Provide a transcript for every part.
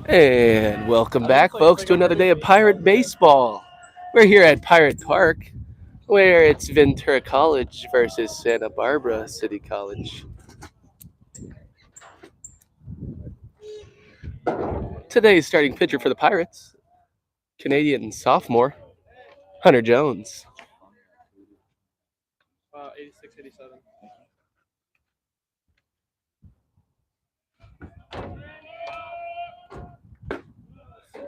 And welcome back, folks, to another day of Pirate Baseball. We're here at Pirate Park, where it's Ventura College versus Santa Barbara City College. Today's starting pitcher for the Pirates, Canadian sophomore, Hunter Jones. 86, 87.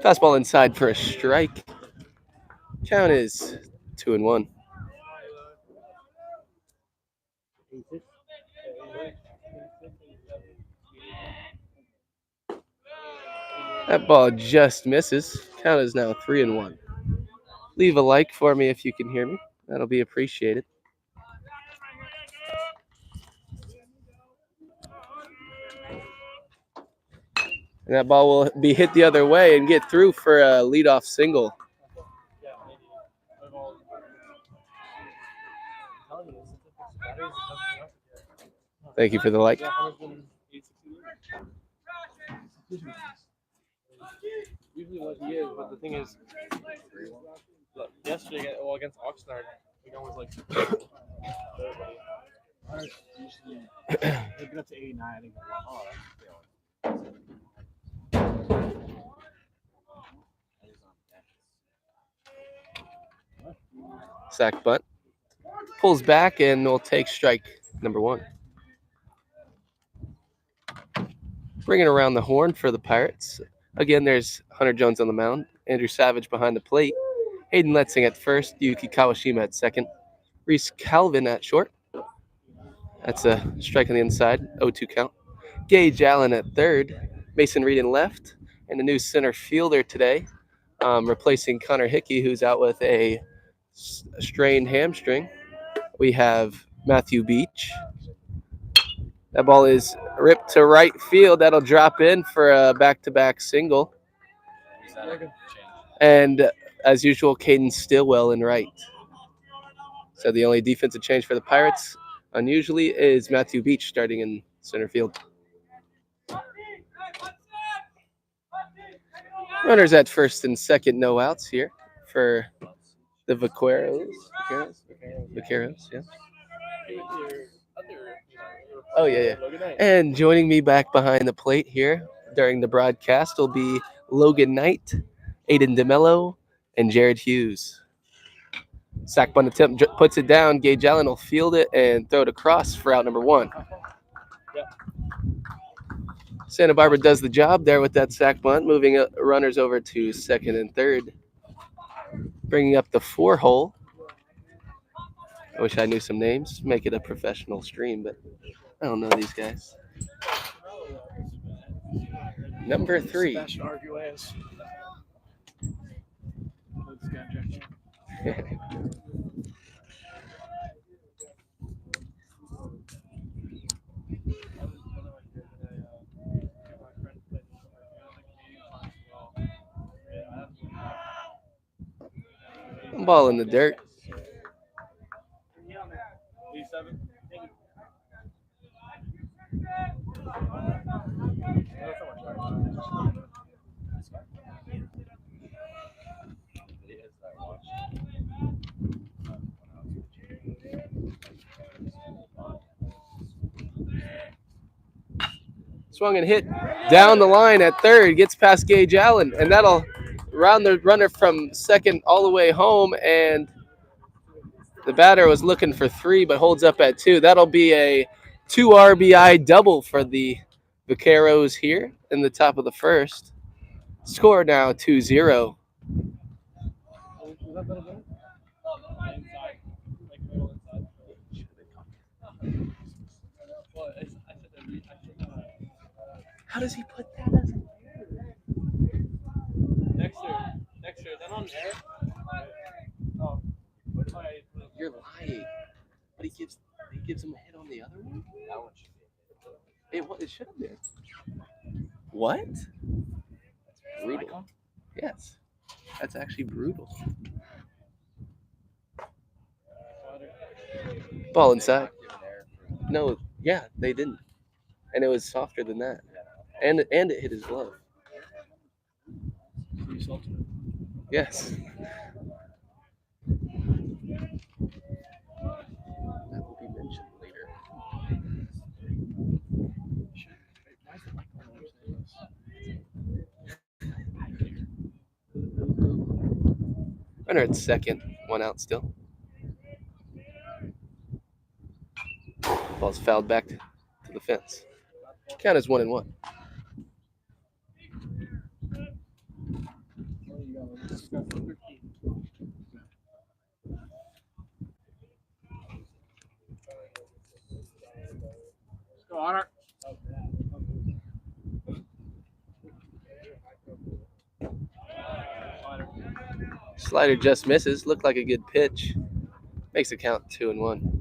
Fastball inside for a strike. Count is 2-1. That ball just misses. Count is now 3-1. Leave a like for me if you can hear me. That'll be appreciated. And that ball will be hit the other way and get through for a leadoff single. Thank you for the like. Usually what he is, but the thing is, yesterday, against Oxnard, we almost like they get up to 89. I think. Sack bunt. Pulls back and will take strike number one. Bringing around the horn for the Pirates. Again, there's Hunter Jones on the mound. Andrew Savage behind the plate. Hayden Letzing at first. Yuki Kawashima at second. Reese Calvin at short. That's a strike on the inside. 0-2 count. Gage Allen at third. Mason Reed in left. And a new center fielder today, replacing Connor Hickey, who's out with a strained hamstring. We have Matthew Beach. That ball is ripped to right field. That'll drop in for a back-to-back single. And as usual, Caden Stillwell in right. So the only defensive change for the Pirates, unusually, is Matthew Beach starting in center field. Runners at first and second, no outs here for the Vaqueros. Vaqueros, yeah. Oh, yeah. And joining me back behind the plate here during the broadcast will be Logan Knight, Aiden DeMello, and Jared Hughes. Sack bunt attempt puts it down. Gage Allen will field it and throw it across for out number one. Santa Barbara does the job there with that sack bunt, moving runners over to second and third. Bringing up the 4-hole. I wish I knew some names. Make it a professional stream, but I don't know these guys. Number 3. Ball in the dirt. Swung and hit down the line at third. Gets past Gage Allen, and that'll round the runner from second all the way home. And the batter was looking for 3, but holds up at 2. That'll be a 2 RBI double for the Vaqueros here in the top of the first. Score now 2-0. How does he put that as an error? Dexter, is that on air? You're lying. But he gives him a hit on the other one? That one should be. It should have been. What? That's brutal. Yes. That's actually brutal. Ball inside. No, yeah, they didn't. And it was softer than that. and it hit his glove. Yes. That will be mentioned later. Runner at second, 1 out still. Ball's fouled back to the fence. Count is 1-1. Let's go, Honor. Slider just misses. Looked like a good pitch. Makes it count 2-1.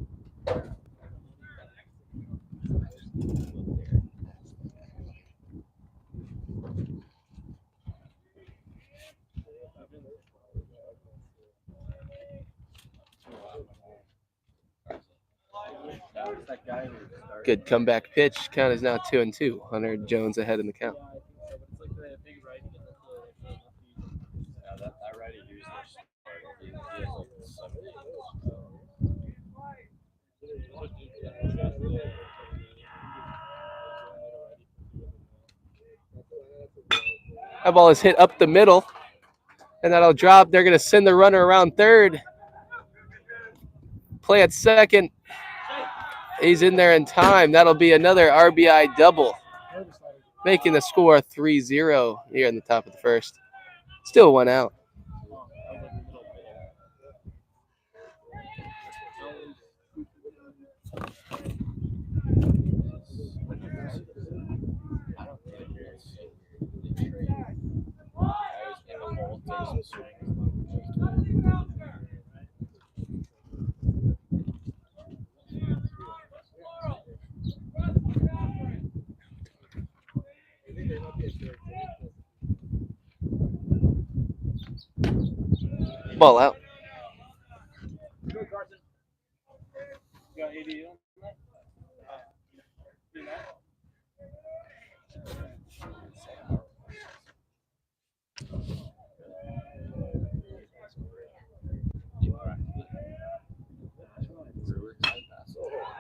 Good comeback pitch. Count is now 2-2. Hunter Jones ahead in the count. That ball is hit up the middle, and that'll drop. They're going to send the runner around third. Play at second. He's in there in time. That'll be another RBI double, making the score 3-0 here in the top of the first. Still 1 out. Ball out.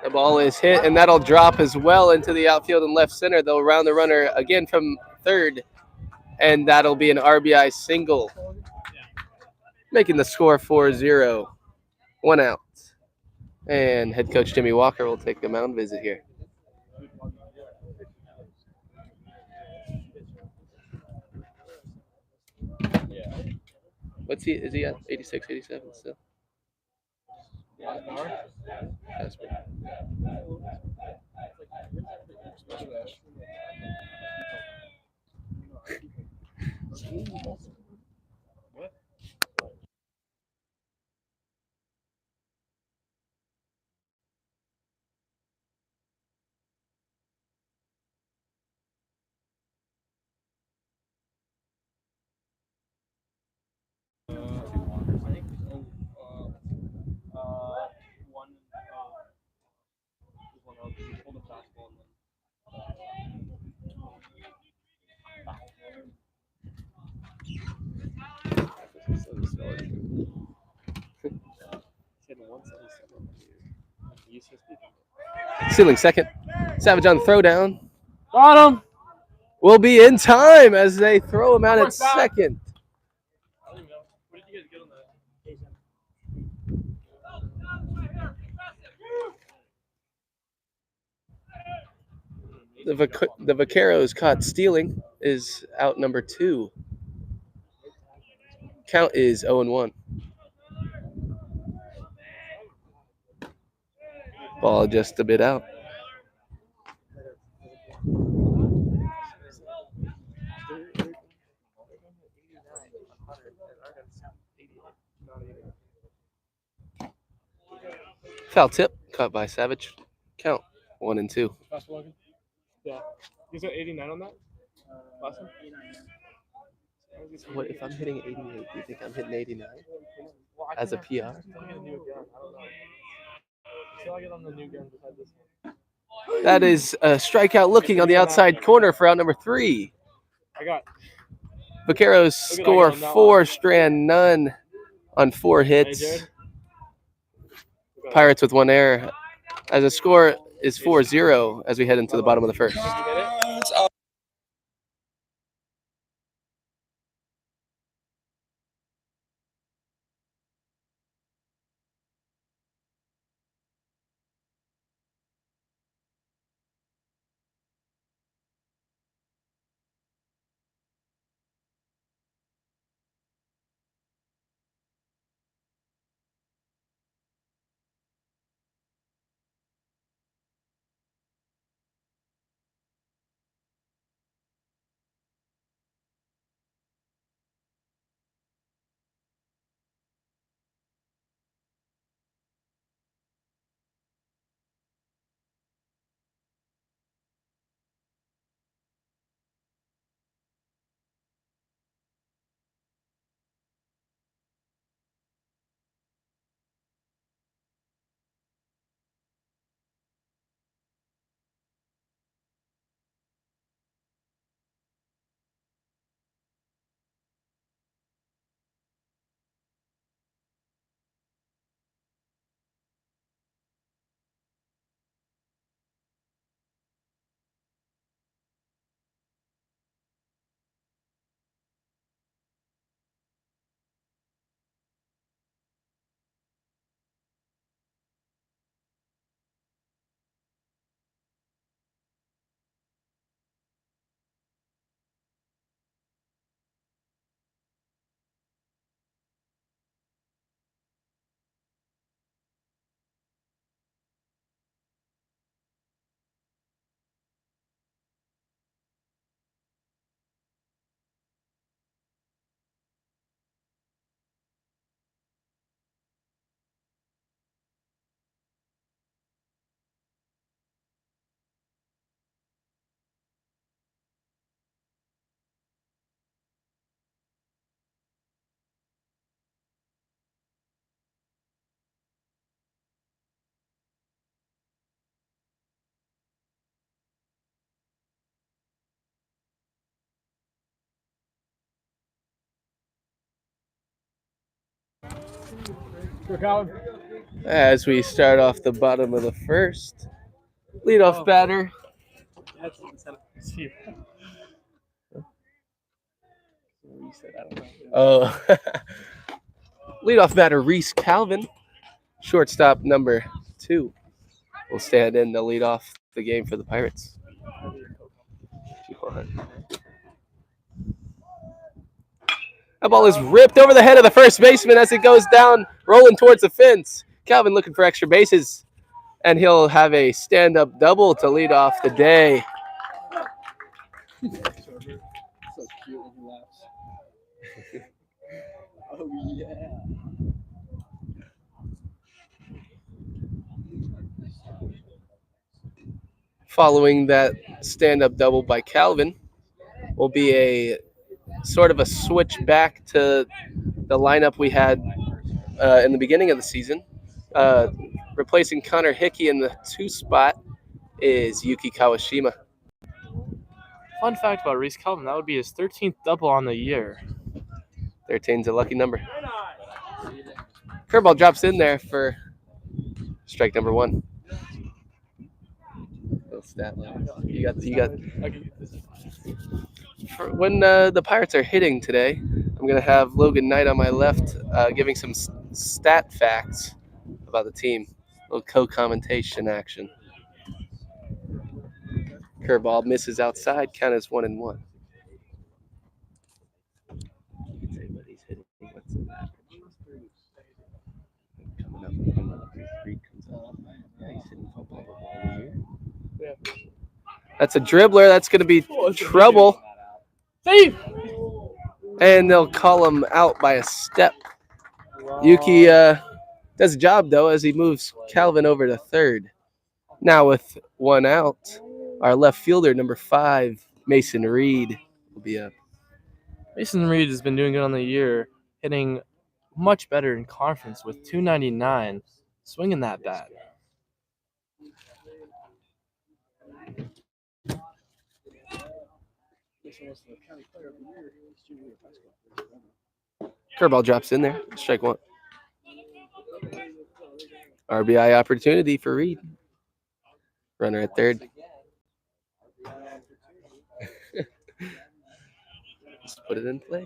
The ball is hit, and that'll drop as well into the outfield and left center. They'll round the runner again from third, and that'll be an RBI single, making the score 4-0. 1 out. And head coach Jimmy Walker will take the mound visit here. What's he? Is he at 86, 87 still? Casper. Sealing second. Savage on the throwdown. Got him. Will be in time as they throw him out at second. I don't even know. What did you guys get on that? The Vaqueros caught stealing is out number 2. Count is 0-1. Ball just a bit out. Foul tip caught by Savage. Count 1-2. Yeah. You said 89 on that? Last one? What if I'm hitting 88? Do you think I'm hitting 89 Well, as a PR? I feel like I get a new gun. I don't know. I feel like I get on the new gun beside this one. That is a strikeout looking on the outside corner for out number 3. I got. Vaqueros Look at score that, no. 4, Strand none on 4 Hey, hits. Jared. Pirates with 1 error. As the score is 4-0 as we head into the bottom of the first. Did you get it? As we start off the bottom of the first, leadoff batter. Oh, leadoff batter Reese Calvin, shortstop number 2, will stand in to lead off the game for the Pirates. That ball is ripped over the head of the first baseman as it goes down, rolling towards the fence. Calvin looking for extra bases, and he'll have a stand-up double to lead off the day. So cute when he laughs. Oh yeah. Following that stand-up double by Calvin will be a sort of a switch back to the lineup we had in the beginning of the season. Replacing Connor Hickey in the 2 spot is Yuki Kawashima. Fun fact about Reese Calvin, that would be his 13th double on the year. 13's a lucky number. Curveball drops in there for strike number 1. Little stat line. You got. When the Pirates are hitting today, I'm gonna have Logan Knight on my left, giving some stat facts about the team. A little co-commentation action. Curveball misses outside. Count as 1-1. That's a dribbler. That's going to be trouble. Save! And they'll call him out by a step. Yuki does a job, though, as he moves Calvin over to third. Now with 1 out, our left fielder, number 5, Mason Reed, will be up. Mason Reed has been doing good on the year, hitting much better in conference with 299, swinging that bat. This was the county player of the year. His junior year of high school. Curveball drops in there. Strike one. RBI opportunity for Reed. Runner at third. Just put it in play.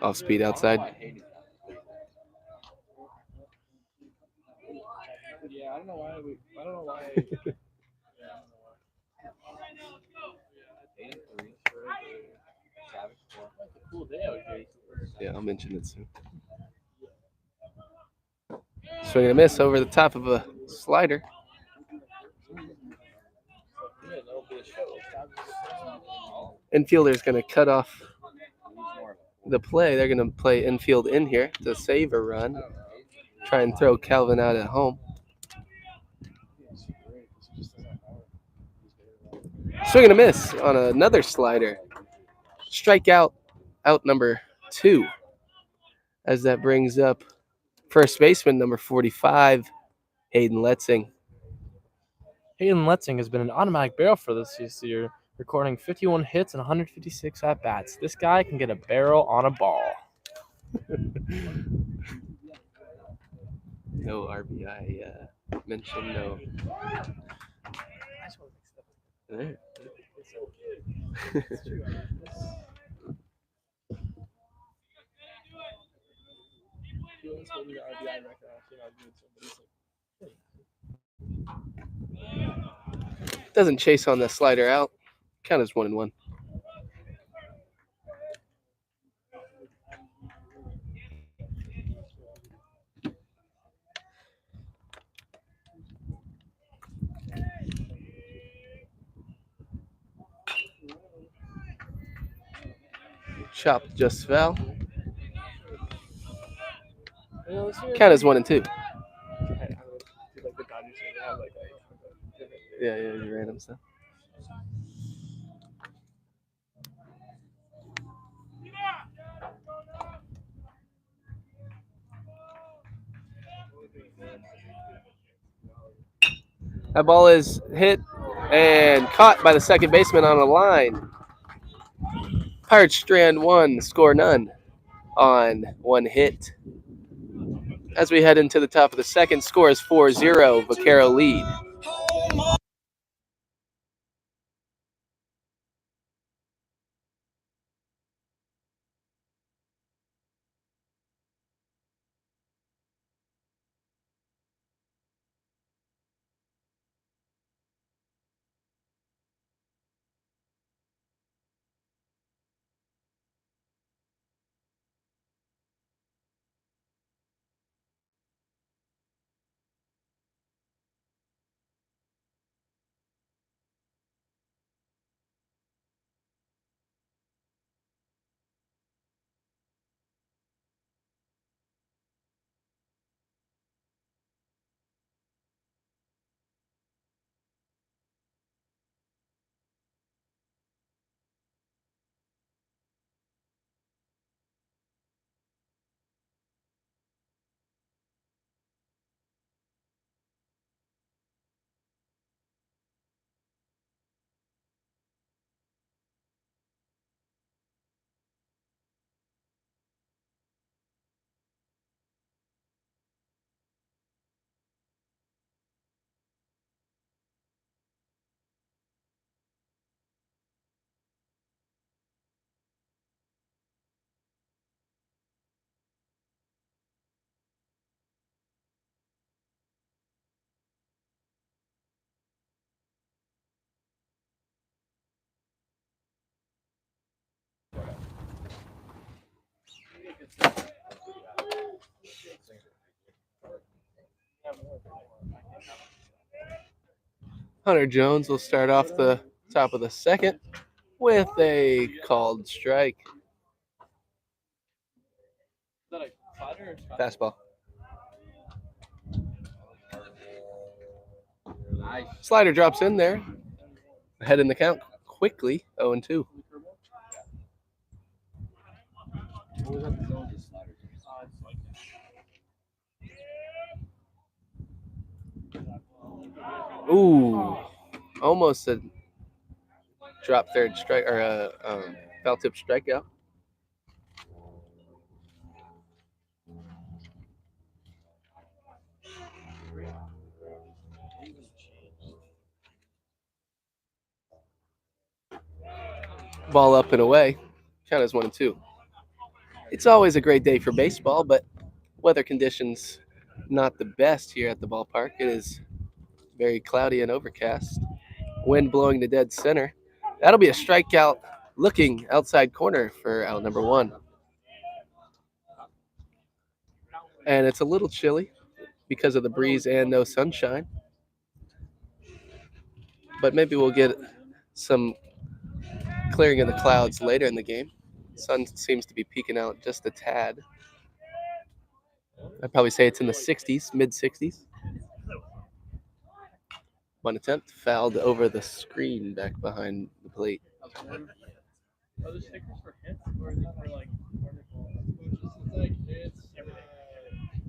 Off speed outside. Yeah, I don't know why. I don't know why. Cool day out here. Yeah, I'll mention it soon. Swing and a miss over the top of a slider. Infielder's going to cut off the play. They're going to play infield in here to save a run. Try and throw Calvin out at home. Swing and a miss on another slider. Strikeout, out number 2. As that brings up first baseman number 45, Hayden Letzing. Hayden Letzing has been an automatic barrel for this year, recording 51 hits and 156 at-bats. This guy can get a barrel on a ball. No RBI mention, no. There. Doesn't chase on the slider out. Count as 1-1. Chop just fell. Count as 1-2. Yeah, random stuff. That ball is hit and caught by the second baseman on a line. Pirates strand 1, score none on 1 hit. As we head into the top of the second, score is 4-0. Vaquero lead. Hunter Jones will start off the top of the second with a called strike. Fastball. Slider drops in there. Ahead in the count quickly, 0-2. Ooh, almost a drop third strike or a foul tip strikeout. Ball up and away. Count as 1-2. It's always a great day for baseball, but weather conditions not the best here at the ballpark. It is very cloudy and overcast. Wind blowing to dead center. That'll be a strikeout looking outside corner for out number 1. And it's a little chilly because of the breeze and no sunshine. But maybe we'll get some clearing of the clouds later in the game. Sun seems to be peeking out just a tad. I'd probably say it's in the 60s, mid 60s. One attempt fouled over the screen back behind the plate. Are the stickers for hits or is it for like vertical? It's like hits, everything.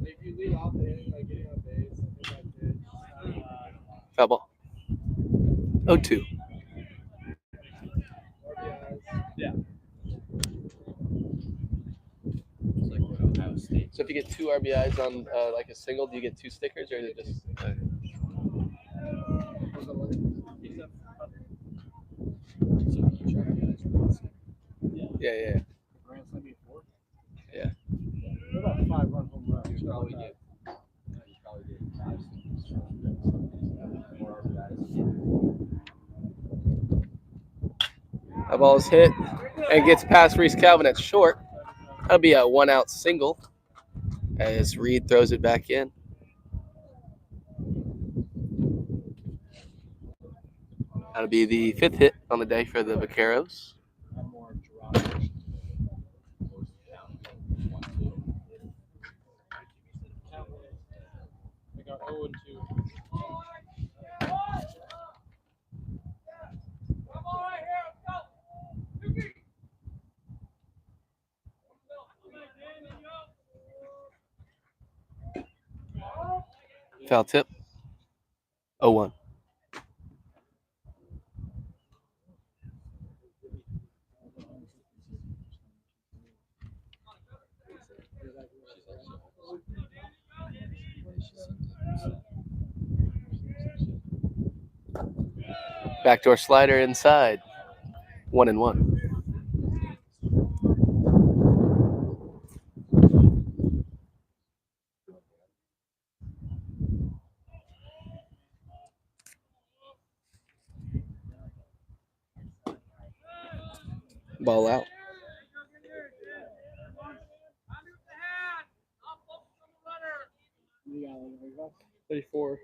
If you lead off the inning, like getting on base, I think that's it. Foul ball. 0-2. Yeah. So if you get 2 RBIs on like a single, do you get 2 stickers or is it just? Yeah. Yeah. What about 5-run home run? You probably get 5 stickers. 4 RBIs. That ball is hit and gets past Reese Calvin at short. That'll be a 1-out single as Reed throws it back in. That'll be the 5th hit on the day for the Vaqueros. They got 0-2. Foul tip. 0-1. Backdoor slider inside. 1-1. Ball out. You got like 34.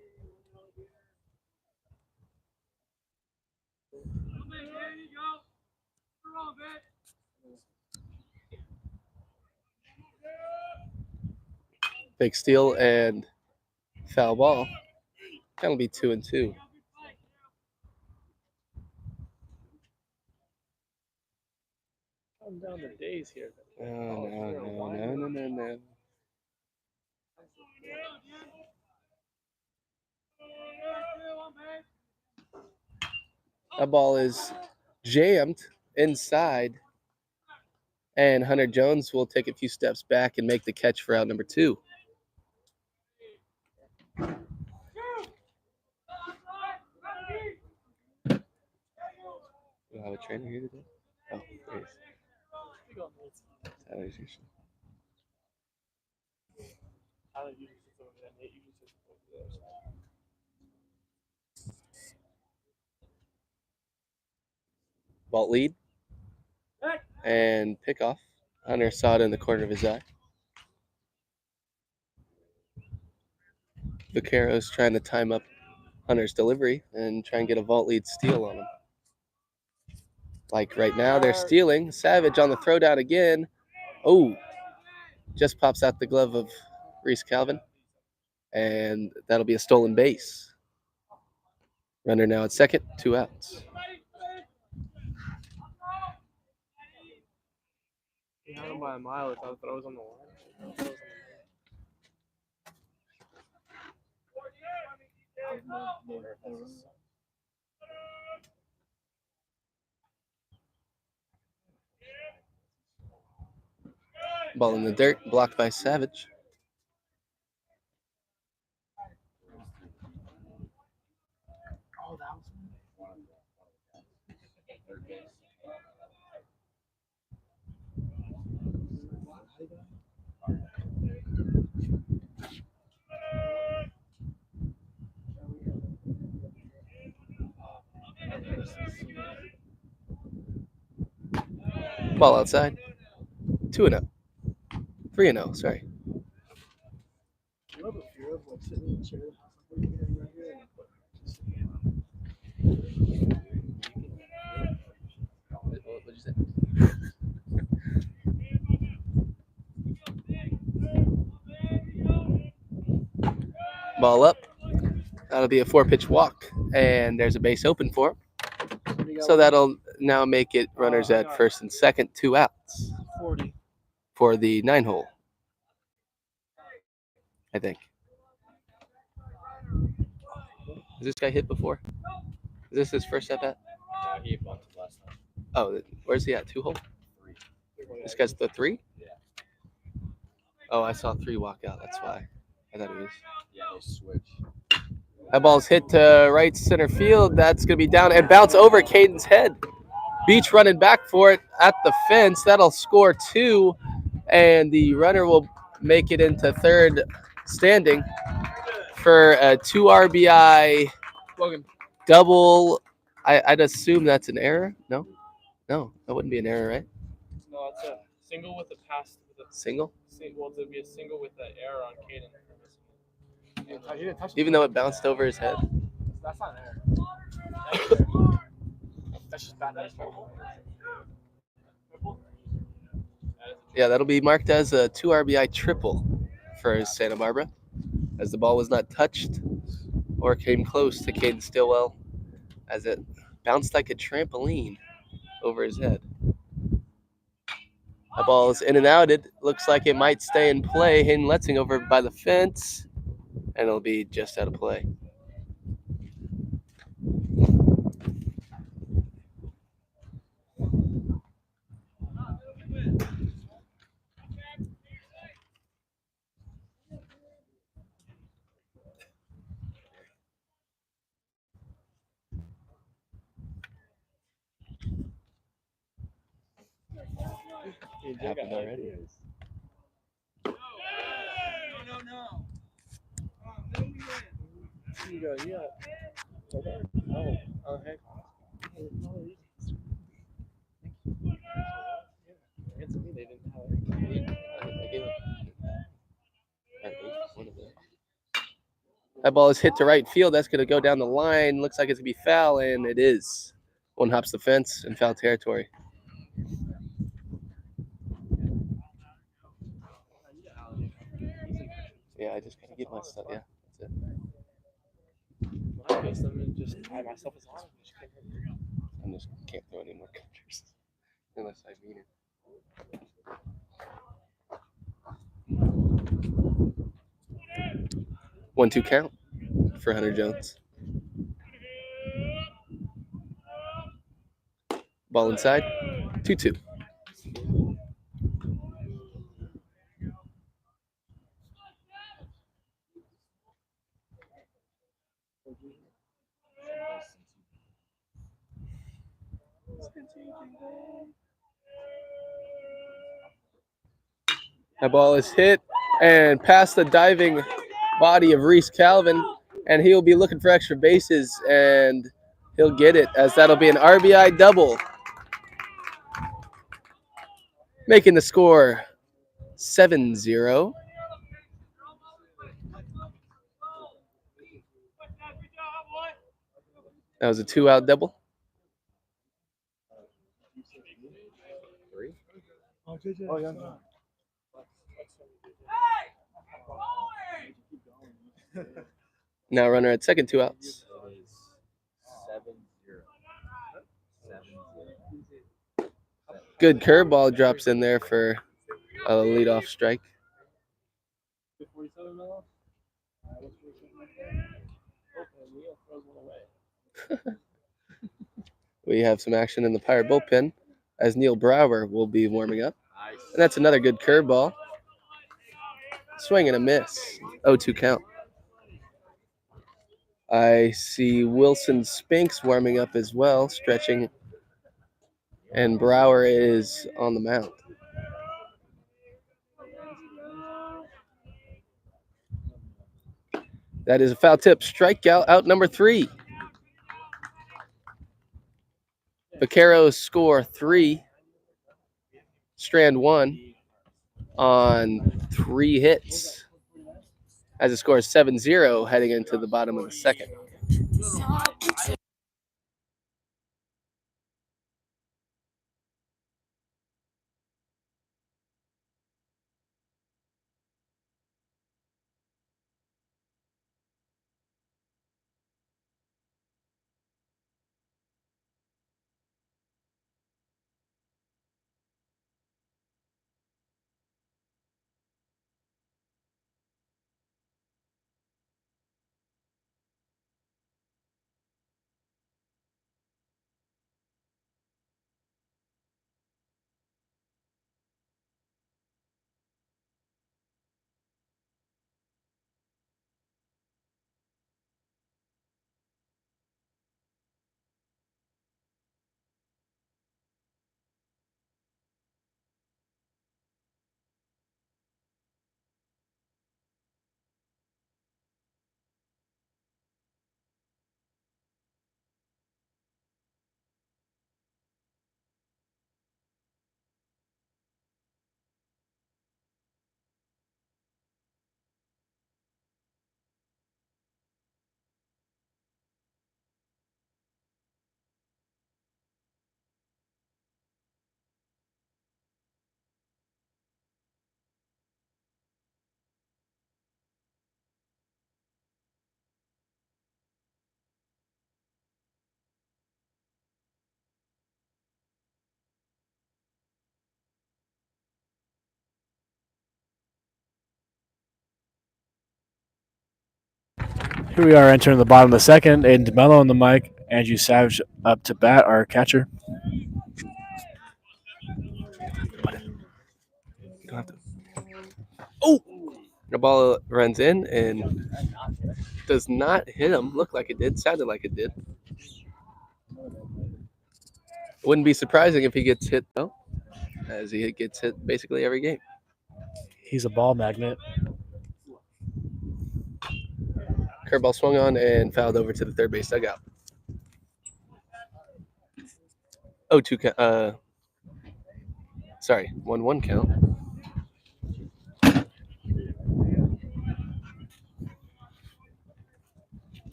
Big steal and foul ball. That'll be 2-2. Counting down the days here. No. That ball is jammed inside, and Hunter Jones will take a few steps back and make the catch for out number 2. We'll have a trainer here today. Oh, there he is. Tyler's usually. Tyler usually sits over there. Nate usually sits over there. Vault lead and pickoff. Hunter saw it in the corner of his eye. Vaqueros trying to time up Hunter's delivery and try and get a vault lead steal on him. Like right now, they're stealing. Savage on the throwdown again. Oh, just pops out the glove of Reese Calvin. And that'll be a stolen base. Runner now at second, 2 outs. He had him by a mile. I thought I was on the line. Ball in the dirt, blocked by Savage. Oh, that was. Third base. Ball outside. 2-0. 3-0, sorry. You have a fear of like sitting in a chair before you get in right here and just What'd you say? Ball up. That'll be a 4-pitch walk, and there's a base open for him. So that'll now make it runners at first and second, 2 outs 40. for the 9-hole. I think. Has this guy hit before? Is this his first at bat? He bunted last night. Oh, where's he at? 2-hole? 3. This guy's the 3? Yeah. Oh, I saw 3 walk out. That's why. I thought it was. Yeah, they switch. That ball's hit to right center field. That's going to be down and bounce over Caden's head. Beach running back for it at the fence. That'll score 2, and the runner will make it into third standing for a 2 RBI Logan. double. I'd assume that's an error. No, that wouldn't be an error, right? No, it's a single with a pass. With a Single, well, it'd be a single with the error on Caden. he didn't touch even though it bounced over his head. That's not an error. That's just bad baseball. Yeah, that'll be marked as a 2 RBI triple for Santa Barbara, as the ball was not touched or came close to Caden Stillwell, as it bounced like a trampoline over his head. The ball is in and out. It looks like it might stay in play. Hayden Letzing over by the fence, and it'll be just out of play. It Happened already. You go, yeah. Okay. Oh, heck. Against me, they didn't have That ball is hit to right field. That's going to go down the line. Looks like it's going to be foul, and it is. One hops the fence in foul territory. Yeah, I just got to get my stuff. Yeah, that's it. When I face them and just tie myself as long. I just can't throw any more counters unless I mean it. 1-2 count for Hunter Jones. Ball inside. 2-2. That ball is hit and past the diving body of Reese Calvin, and he'll be looking for extra bases, and he'll get it, as that'll be an RBI double, making the score 7-0. That was a 2-out double. 3. Oh, yeah. Now runner at second, 2 outs. It is 7-0. 7-0. Good curveball drops in there for a leadoff strike. 47 mil? What's 47 right there? Oh, Leo throws one away. We have some action in the Pirate bullpen, as Neil Brower will be warming up. And that's another good curveball. Swing and a miss. 0-2 count. I see Wilson Spinks warming up as well, stretching, and Brower is on the mound. That is a foul tip. Strikeout, out number 3. Vaqueros score 3, Strand 1 on 3 hits as it scores 7-0 heading into the bottom of the second. Here we are entering the bottom of the second. Aiden DeMello on the mic. Andrew Savage up to bat, our catcher. Oh! The ball runs in and does not hit him. Looked like it did. Sounded like it did. Wouldn't be surprising if he gets hit, though, as he gets hit basically every game. He's a ball magnet. Curveball swung on and fouled over to the third base dugout. 0-2 count. Sorry, 1-1 count.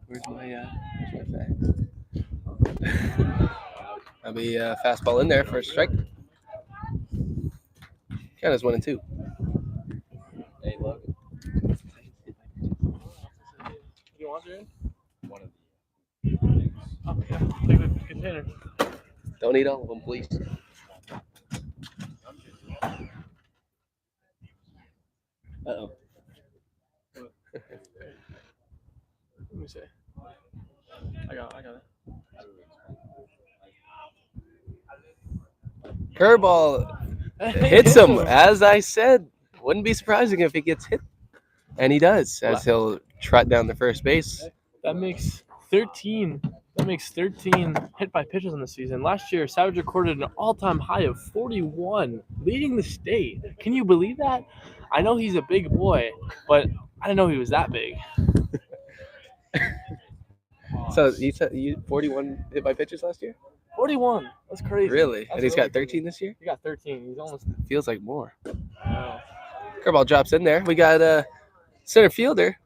Where's my fax? That'll be a fastball in there for a strike. Count is 1-2. Hey, look. You want to? One of Oh, yeah. Take the container. Don't eat all of them, please. Uh-oh. Let me see. I got it. Curveball hits him, as I said. Wouldn't be surprising if he gets hit. And he does, as he'll trot down the first base. That makes 13. That makes 13 hit by pitches in the season. Last year, Savage recorded an all-time high of 41, leading the state. Can you believe that? I know he's a big boy, but I didn't know he was that big. So you said you 41 hit by pitches last year? 41. That's crazy. Really? That's And he's got really 13 this year? He got 13. He's almost. Feels like more. Wow. Curveball drops in there. We got a center fielder,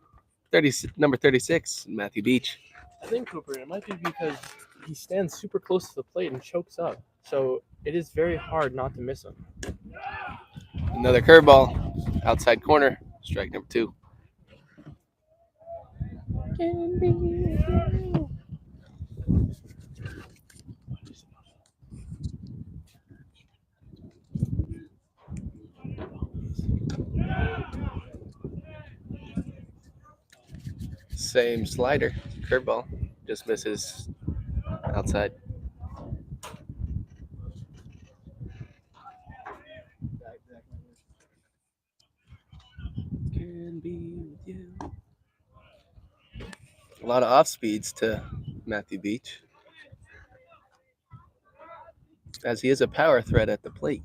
number 36, Matthew Beach. I think, Cooper, it might be because he stands super close to the plate and chokes up. So it is very hard not to miss him. Another curveball, outside corner, strike number 2. Same slider, curveball, just misses outside. you. A lot of off speeds to Matthew Beach, as he is a power threat at the plate.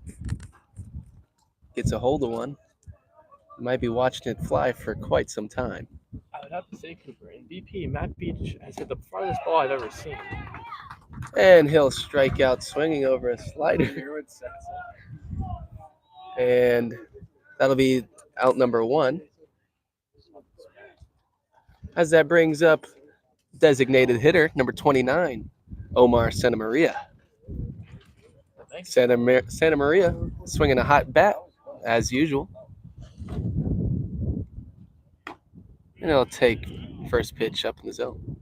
Gets a hold of one. Might be watching it fly for quite some time. I would have to say, Cooper, in BP, Matt Beach has hit the farthest ball I've ever seen. And he'll strike out swinging over a slider. And that'll be out number one. As that brings up designated hitter number 29, Omar Santamaria. Santa Maria swinging a hot bat as usual. And he'll take first pitch up in the zone.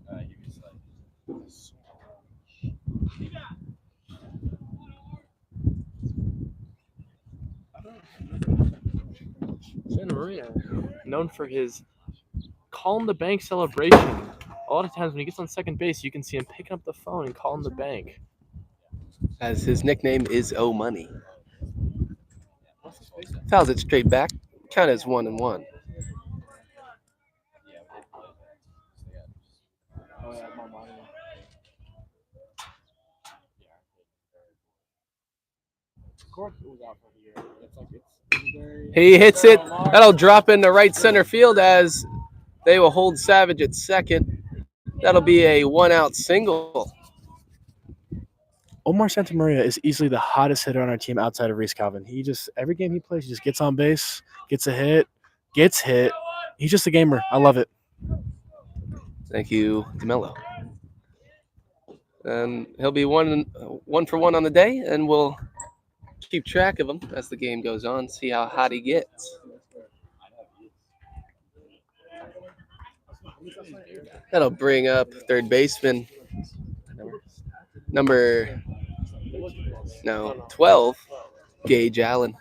Santa Maria, known for his calling the bank celebration. A lot of times when he gets on second base, you can see him picking up the phone and calling the bank. As his nickname is O Money. Fouls it straight back. Count as 1-1. He hits it. That'll drop into right center field as they will hold Savage at second. That'll be a 1-out single. Omar Santamaria is easily the hottest hitter on our team outside of Reese Calvin. He just, every game he plays, he just gets on base, gets a hit, gets hit. He's just a gamer. I love it. Thank you, DeMello. And he'll be one for one on the day, and we'll keep track of him as the game goes on, see how hot he gets. That'll bring up third baseman number 12, Gage Allen.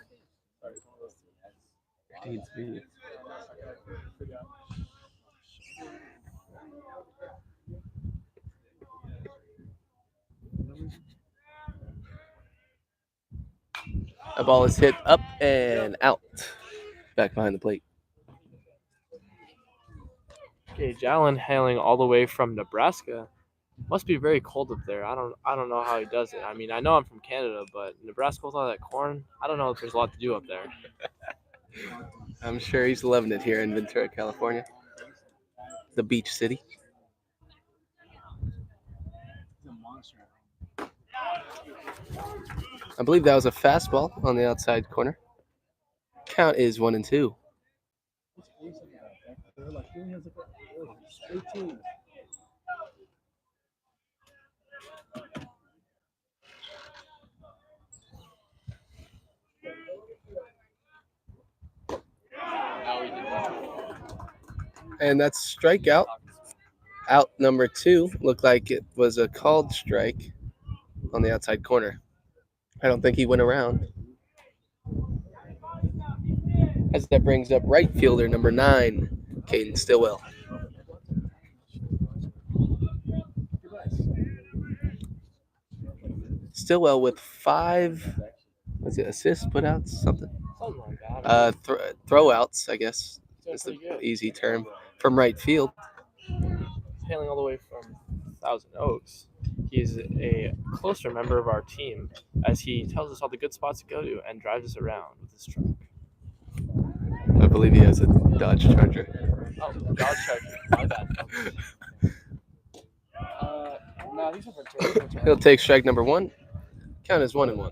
A ball is hit up and out, back behind the plate. Gage Allen hailing all the way from Nebraska. Must be very cold up there. I don't know how he does it. I mean, I know I'm from Canada, but Nebraska with all that corn, I don't know if there's a lot to do up there. I'm sure he's loving it here in Ventura, California, the beach city. I believe that was a fastball on the outside corner. Count is 1-2. And that's strikeout. Out number 2. Looked like it was a called strike on the outside corner. I don't think he went around. As that brings up right fielder number 9, Caden Stillwell. Stillwell with 5, was it assists, putouts, something? Something like that. Throwouts, I guess is the easy term, from right field. Hailing all the way from Thousand Oaks. He's a closer member of our team as he tells us all the good spots to go to and drives us around with his truck. I believe he has a Dodge Charger. Oh, Dodge Charger. My bad. No, these are for He'll take strike number 1. Count as 1-1.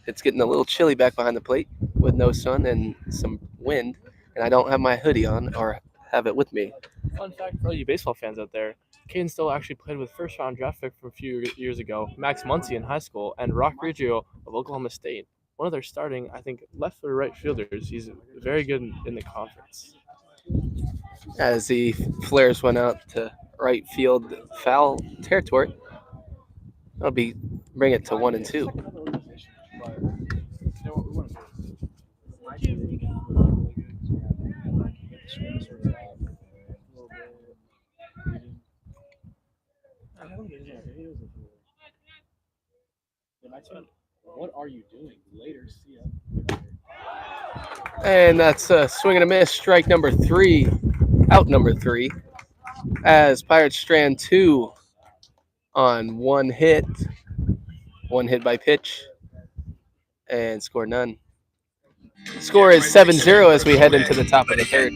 It's getting a little chilly back behind the plate with no sun and some wind, and I don't have my hoodie on or have it with me. Fun fact for all you baseball fans out there, Caden Still actually played with first-round draft pick from a few years ago, Max Muncy in high school, and Rock Riggio of Oklahoma State. One of their starting, I think, left or right fielders. He's very good in the conference. As he flares one out to right field foul territory, that'll be bring it to 1-2. What are you doing? Later, see ya. And that's a swing and a miss. Strike number 3. Out number 3. As Pirates strand 2 on 1 hit. 1 hit by pitch. And score none. Score is 7-0 as we head into the top of the third.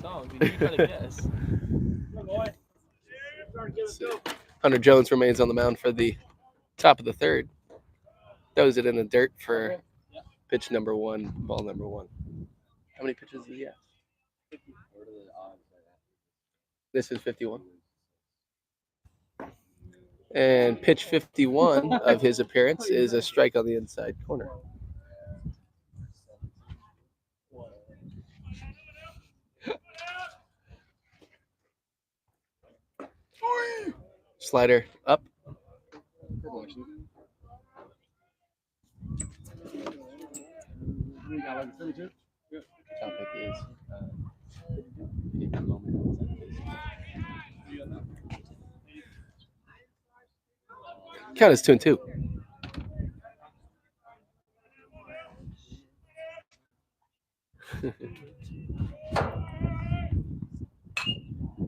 Song, did you try to guess? Hunter Jones remains on the mound for the top of the third. Throws it in the dirt for pitch number 1, ball number 1. How many pitches did he have? This is 51. And pitch 51 of his appearance is a strike on the inside corner. Slider up. Topic is favorite moment. Count is 2-2.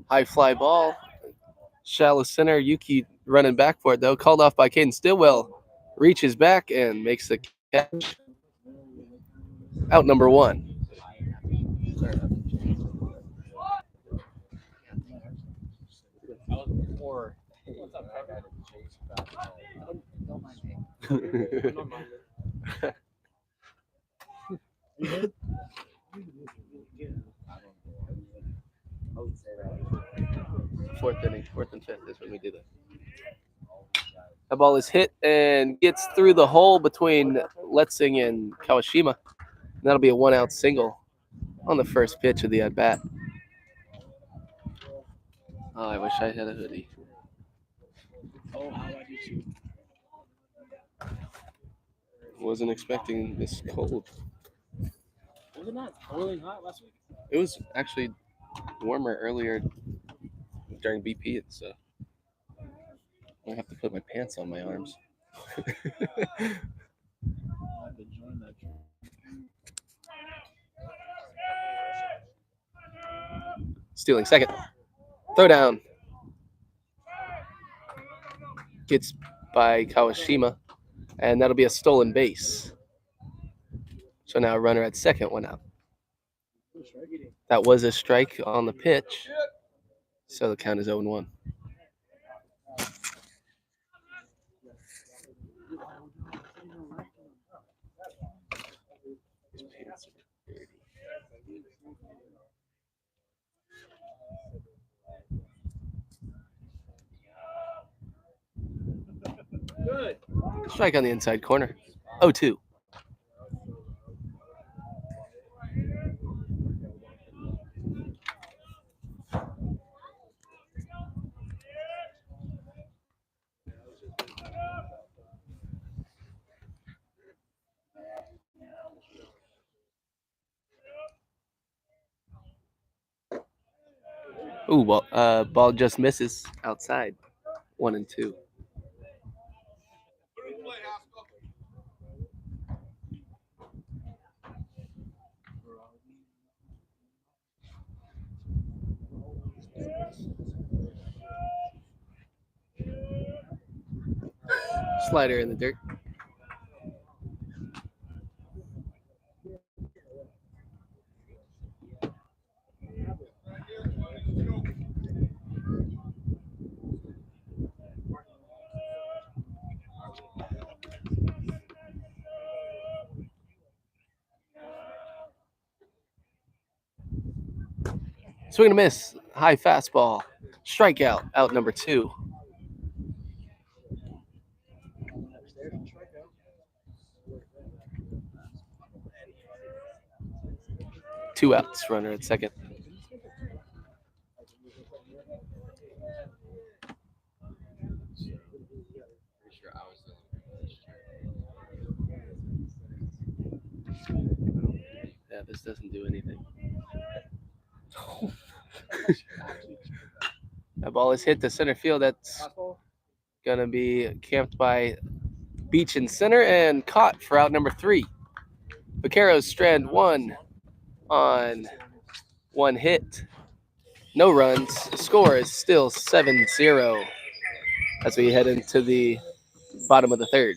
High fly ball. Shallow center. Yuki running back for it, though. Called off by Caden Stillwell. Reaches back and makes the catch. Out number 1. Fourth inning, 4th and 5th is when we do that. The ball is hit and gets through the hole between Letzing and Kawashima. And that'll be a 1-out single on the first pitch of the at bat. Oh, I wish I had a hoodie. Wasn't expecting this cold. Was it not boiling hot last week? It was actually warmer earlier during BP, so I have to put my pants on my arms. Stealing second. Throw down. Gets by Kawashima, and that'll be a stolen base. So now a runner at second, 1 out. That was a strike on the pitch, so the count is 0-1. Strike on the inside corner. 0-2. Ooh, ball just misses outside. 1 and 2. Slider in the dirt. Swing and a miss. High fastball. Strikeout. Out number 2. Two outs. Runner at second. Pretty sure I was the Yeah, this doesn't do anything. That ball is hit to center field. That's going to be camped by Beach in center and caught for out number 3. Vaqueros strand 1 on 1 hit. No runs. Score is still 7-0 as we head into the bottom of the 3rd.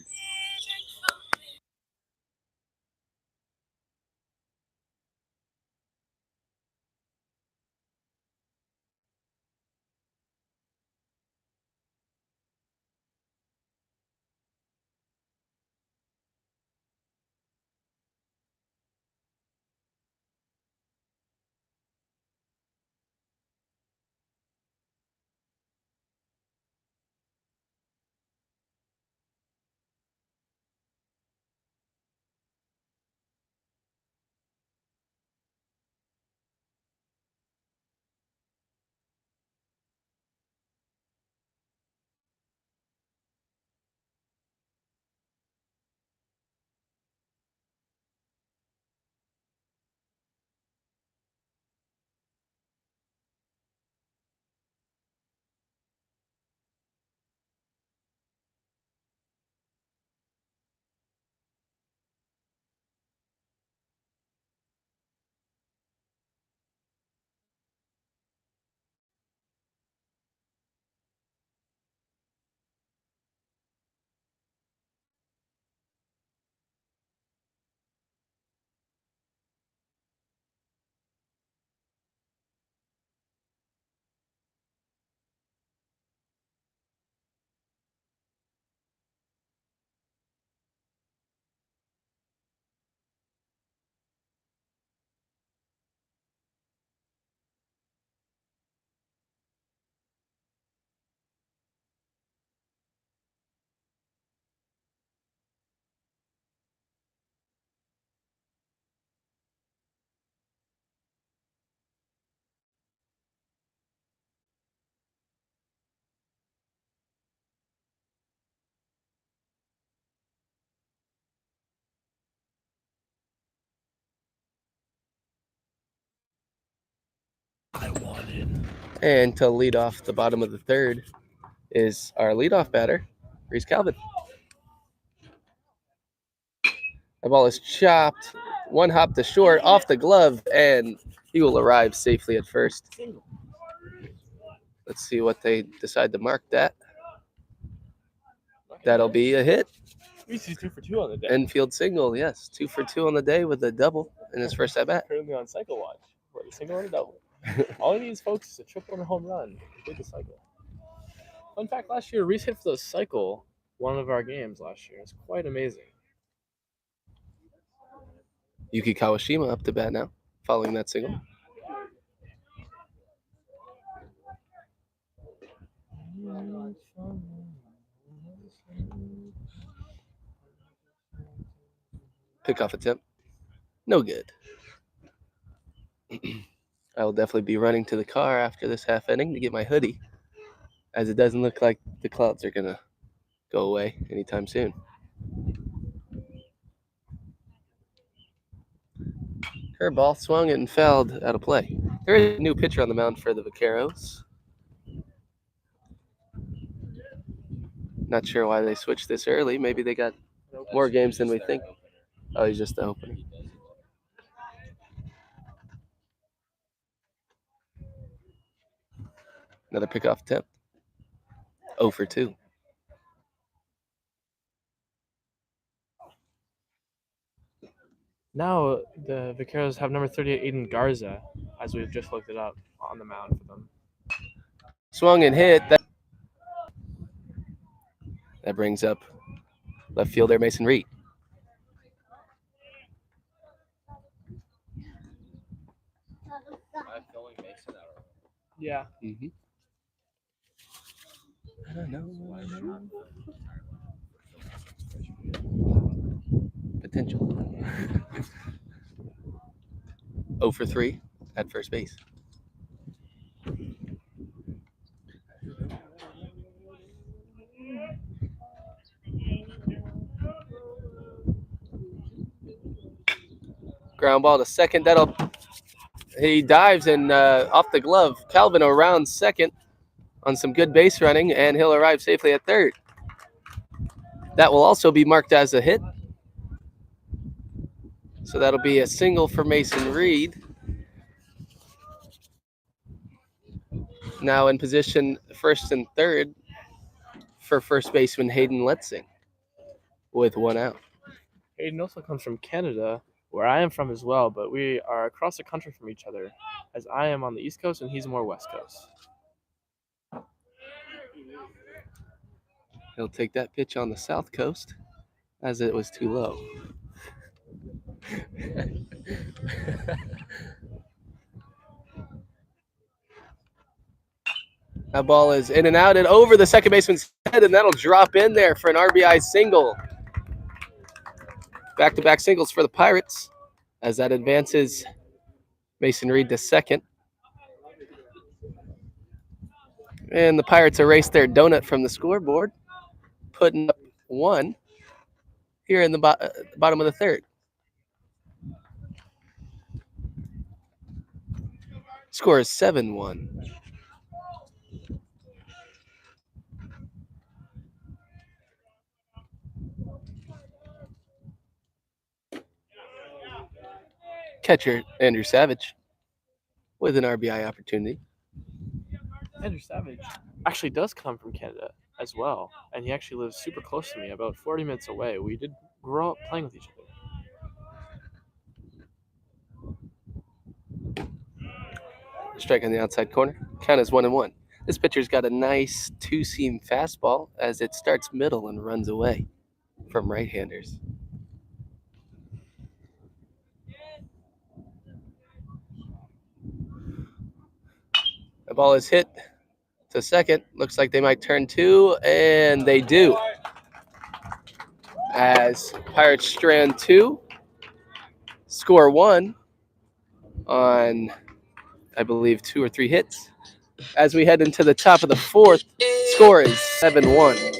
And to lead off the bottom of the 3rd is our leadoff batter, Reese Calvin. The ball is chopped. 1 hop to short, off the glove, and he will arrive safely at first. Let's see what they decide to mark that. That'll be a hit. He's 2 for 2 on the day. Infield single, yes. 2 for 2 on the day with a double in his first at bat. Currently on cycle watch for the single and a double. All he needs, folks, is a triple and a home run to complete the cycle. Fun fact: last year, Reese hit for the cycle one of our games last year. It's quite amazing. Yuki Kawashima up to bat now, following that single. Pickoff attempt. No good. I will definitely be running to the car after this half inning to get my hoodie, as it doesn't look like the clouds are going to go away anytime soon. Curveball swung and fouled out of play. There is a new pitcher on the mound for the Vaqueros. Not sure why they switched this early. Maybe they got more games than we think. Oh, he's just the opener. Another pickoff attempt. 0 for 2. Now the Vaqueros have number 38, Aiden Garza, as we've just looked it up on the mound for them. Swung and hit. That brings up left fielder Mason Reed. Am I filming Mason out? Yeah. Mm-hmm. I don't know. Potential. 0 for 3 at first base. Ground ball to second. He dives and off the glove. Calvin around second on some good base running, and he'll arrive safely at third. That will also be marked as a hit. So that'll be a single for Mason Reed. Now in position first and third for first baseman Hayden Letzing with 1 out. Aiden also comes from Canada, where I am from as well, but we are across the country from each other, as I am on the East Coast and he's more West Coast. He'll take that pitch on the South Coast as it was too low. That ball is in and out and over the second baseman's head, and that'll drop in there for an RBI single. Back-to-back singles for the Pirates as that advances Mason Reed to second. And the Pirates erase their donut from the scoreboard, putting up 1 here in the bottom of the third. Score is 7-1. Catcher Andrew Savage with an RBI opportunity. Andrew Savage actually does come from Canada as well, and he actually lives super close to me, about 40 minutes away. We did grow up playing with each other. Strike on the outside corner. Count is 1-1. This pitcher's got a nice 2-seam fastball as it starts middle and runs away from right-handers. The ball is hit to second. Looks like they might turn 2, and they do. As Pirates strand 2, score 1 on, I believe, 2 or 3 hits. As we head into the top of the fourth, score is 7-1.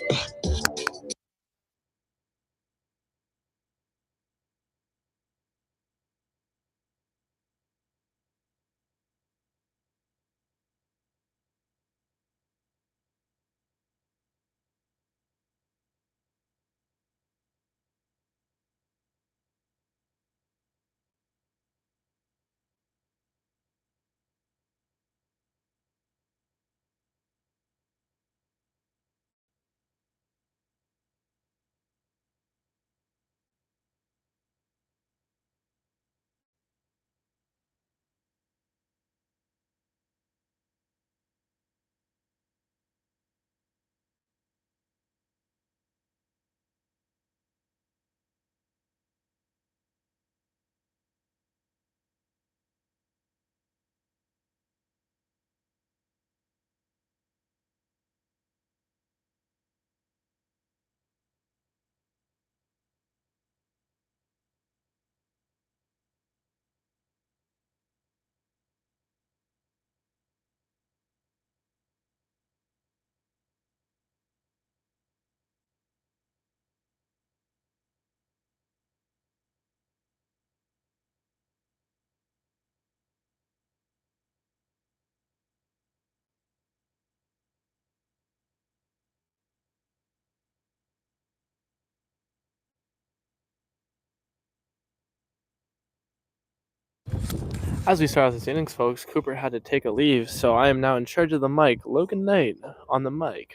As we start out this innings, folks, Cooper had to take a leave, so I am now in charge of the mic. Logan Knight on the mic.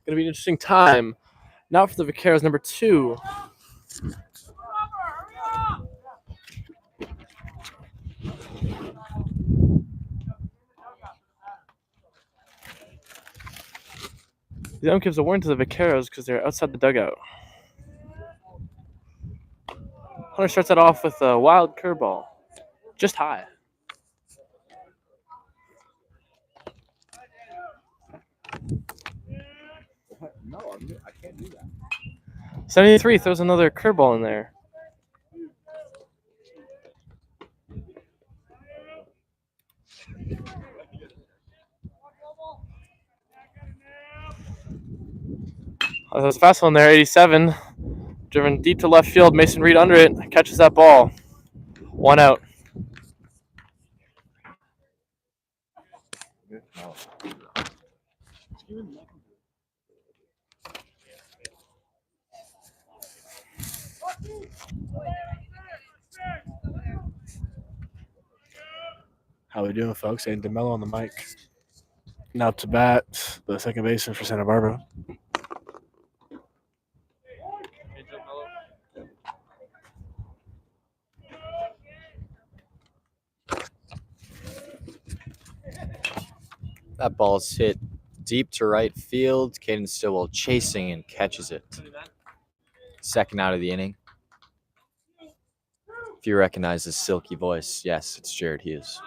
Gonna be an interesting time. Now for the Vaqueros, number 2. The ump gives a warning to the Vaqueros because they're outside the dugout. Hunter starts that off with a wild curveball, just high. No, I can't do that. 73 throws another curveball in there. There's a fastball in there, 87. Driven deep to left field. Mason Reed under it. Catches that ball. 1 out. How we doing, folks? And DeMello on the mic. Now to bat, the second baseman for Santa Barbara. That ball's hit deep to right field. Caden Stillwell chasing and catches it. Second out of the inning. If you recognize his silky voice, yes, it's Jared Hughes.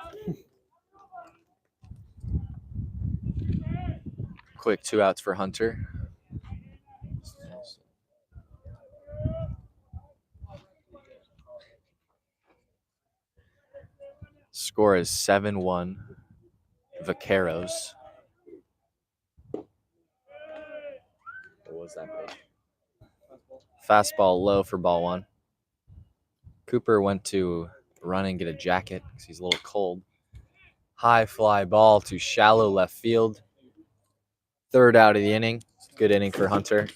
Quick 2 outs for Hunter. Score is 7-1. Vaqueros. What was that pitch? Fastball low for ball 1. Cooper went to run and get a jacket because he's a little cold. High fly ball to shallow left field. Third out of the inning. Good inning for Hunter.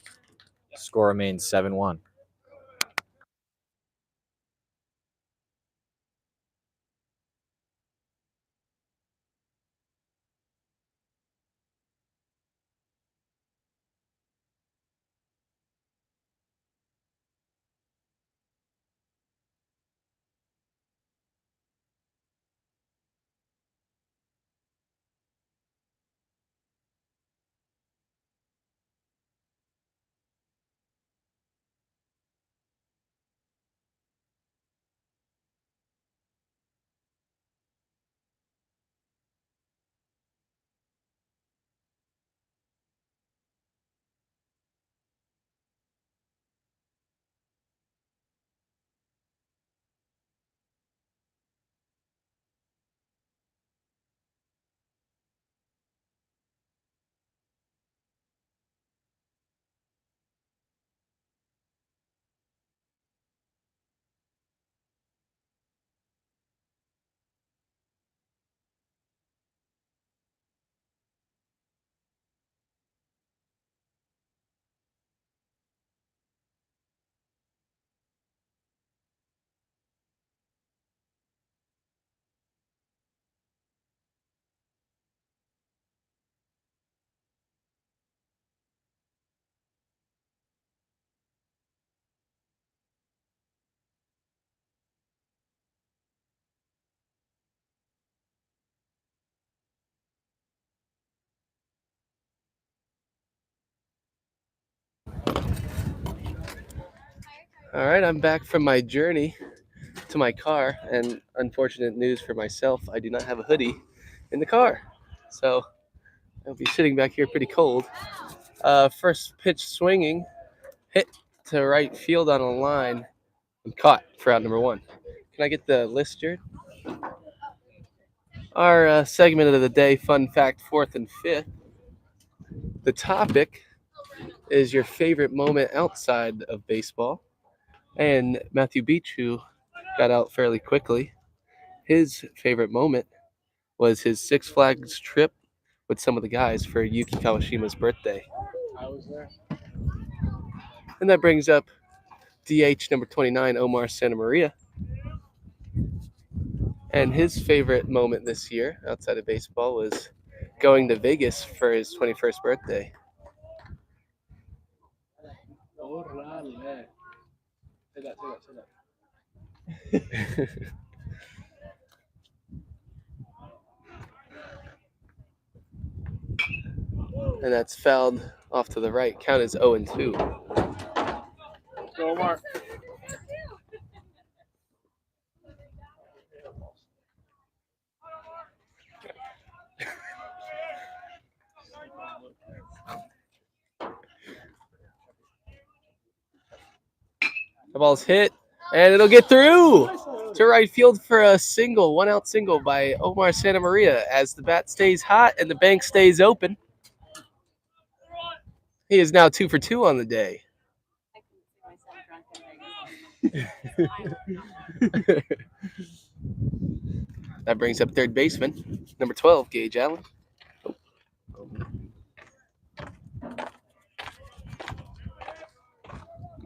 Score remains 7-1. All right, I'm back from my journey to my car, and unfortunate news for myself, I do not have a hoodie in the car. So I'll be sitting back here pretty cold. First pitch swinging, hit to right field on a line, and caught for out number 1. Can I get the list, Jared? Our segment of the day, fun fact, 4th and 5th. The topic is your favorite moment outside of baseball. And Matthew Beach, who got out fairly quickly, his favorite moment was his Six Flags trip with some of the guys for Yuki Kawashima's birthday. I was there. And that brings up DH number 29, Omar Santamaria. And his favorite moment this year outside of baseball was going to Vegas for his 21st birthday. And that's fouled off to the right. Count is 0-2. Go, Omar. The ball's hit, and it'll get through to right field for a single, 1-out single by Omar Santa Maria as the bat stays hot and the bank stays open. He is now 2 for 2 on the day. That brings up third baseman, number 12, Gage Allen.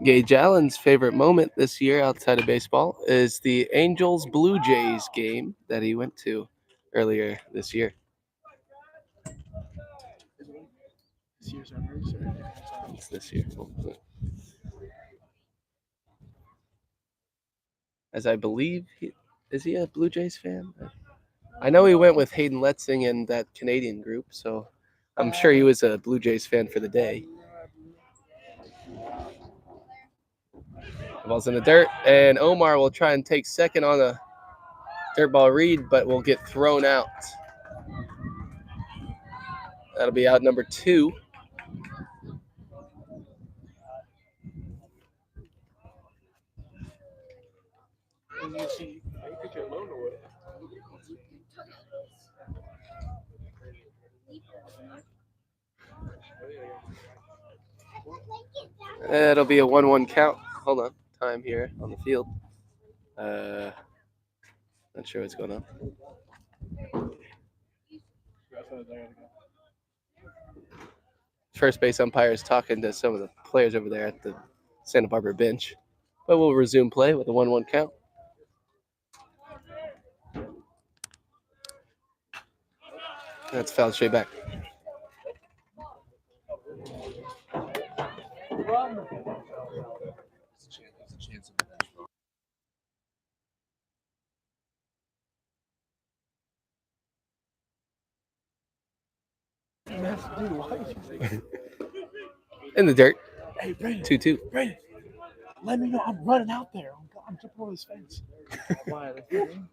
Gage Allen's favorite moment this year outside of baseball is the Angels Blue Jays game that he went to earlier this year. It's this year. As I believe, is he a Blue Jays fan? I know he went with Hayden Letzing and that Canadian group, so I'm sure he was a Blue Jays fan for the day. The ball's in the dirt, and Omar will try and take second on a dirt ball read, but will get thrown out. That'll be out number 2. It'll be a 1-1 count. Hold on. Time here on the field. Not sure what's going on. First base umpire is talking to some of the players over there at the Santa Barbara bench. But we'll resume play with a 1-1 count. That's fouled straight back. In the dirt. Hey, Brandon. 2-2. Brandon, let me know. I'm running out there. I'm jumping over this fence. Why? Brandon's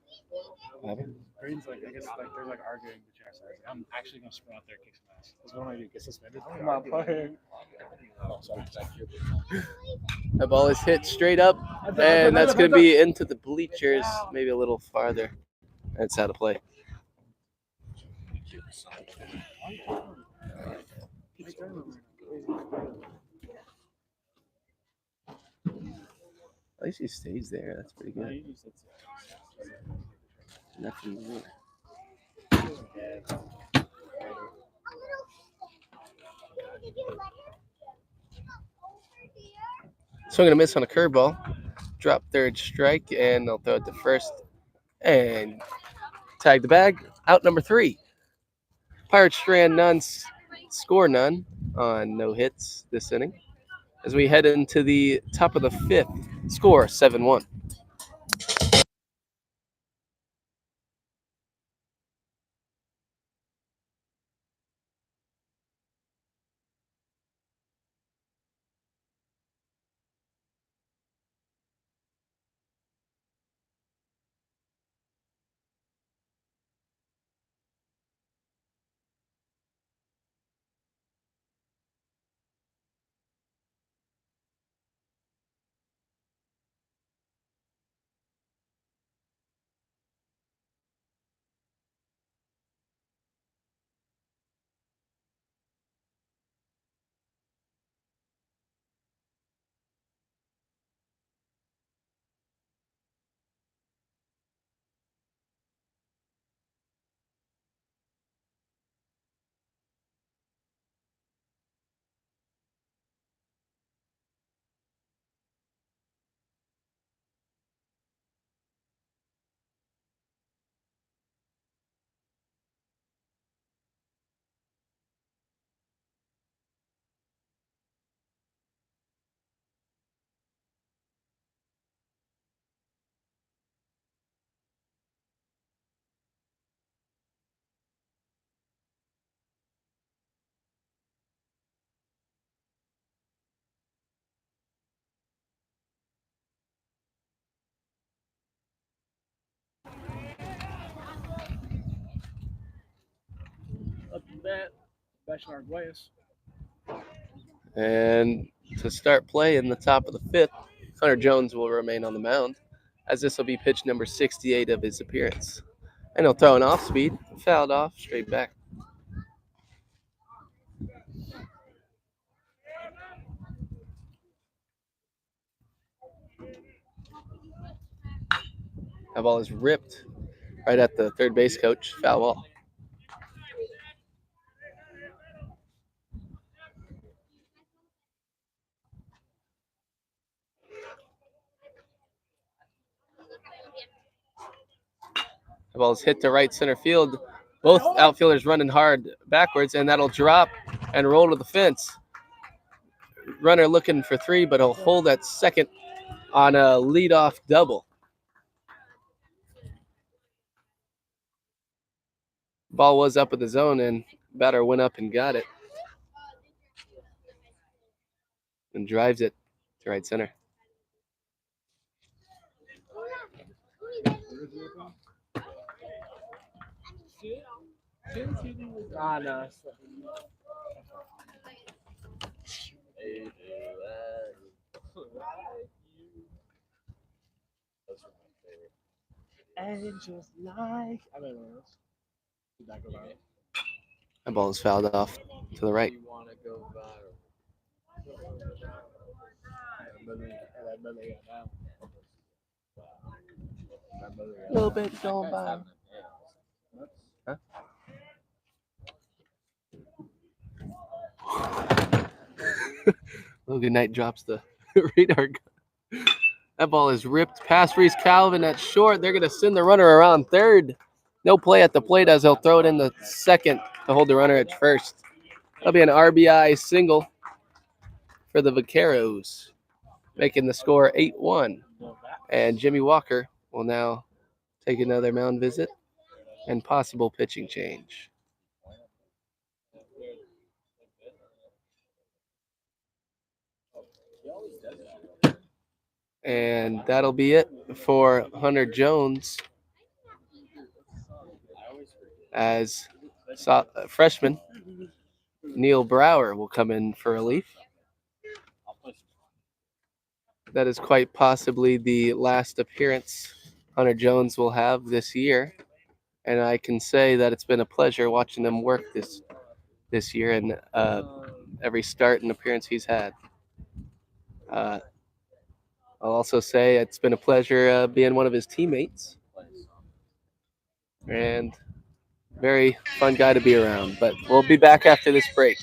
like, I guess like they're like arguing the chair size. I'm actually gonna sprint out there and kick some ass. Because when I get suspended, I'm not playing. Oh, sorry. Thank you. The ball is hit straight up, and that's going to be into the bleachers, maybe a little farther. That's out of play. At least he stays there. That's pretty good. Nothing more. Swing and a miss on a curveball. Drop third strike, and they'll throw it to first. And tag the bag. Out number 3. Pirates strand none, score none on no hits this inning. As we head into the top of the 5th, score 7-1. And to start play in the top of the fifth, Hunter Jones will remain on the mound, as this will be pitch number 68 of his appearance. And he'll throw an off speed, fouled off, straight back. That ball is ripped right at the third base coach, foul ball. The ball is hit to right center field. Both outfielders running hard backwards, and that'll drop and roll to the fence. Runner looking for three, but he'll hold at second on a leadoff double. Ball was up in the zone, and batter went up and got it. And drives it to right center. That ball is fouled off to the right. A little bit going by. Huh? Logan Knight drops the radar gun. That ball is ripped past Reese Calvin at short. They're going to send the runner around third. No play at the plate as he'll throw it in the second to hold the runner at first. That'll be an RBI single for the Vaqueros, making the score 8-1. And Jimmy Walker will now take another mound visit and possible pitching change. And that'll be it for Hunter Jones, as freshman Neil Brower will come in for relief. That is quite possibly the last appearance Hunter Jones will have this year. And I can say that it's been a pleasure watching them work this year and every start and appearance he's had. I'll also say it's been a pleasure being one of his teammates. And very fun guy to be around. But we'll be back after this break.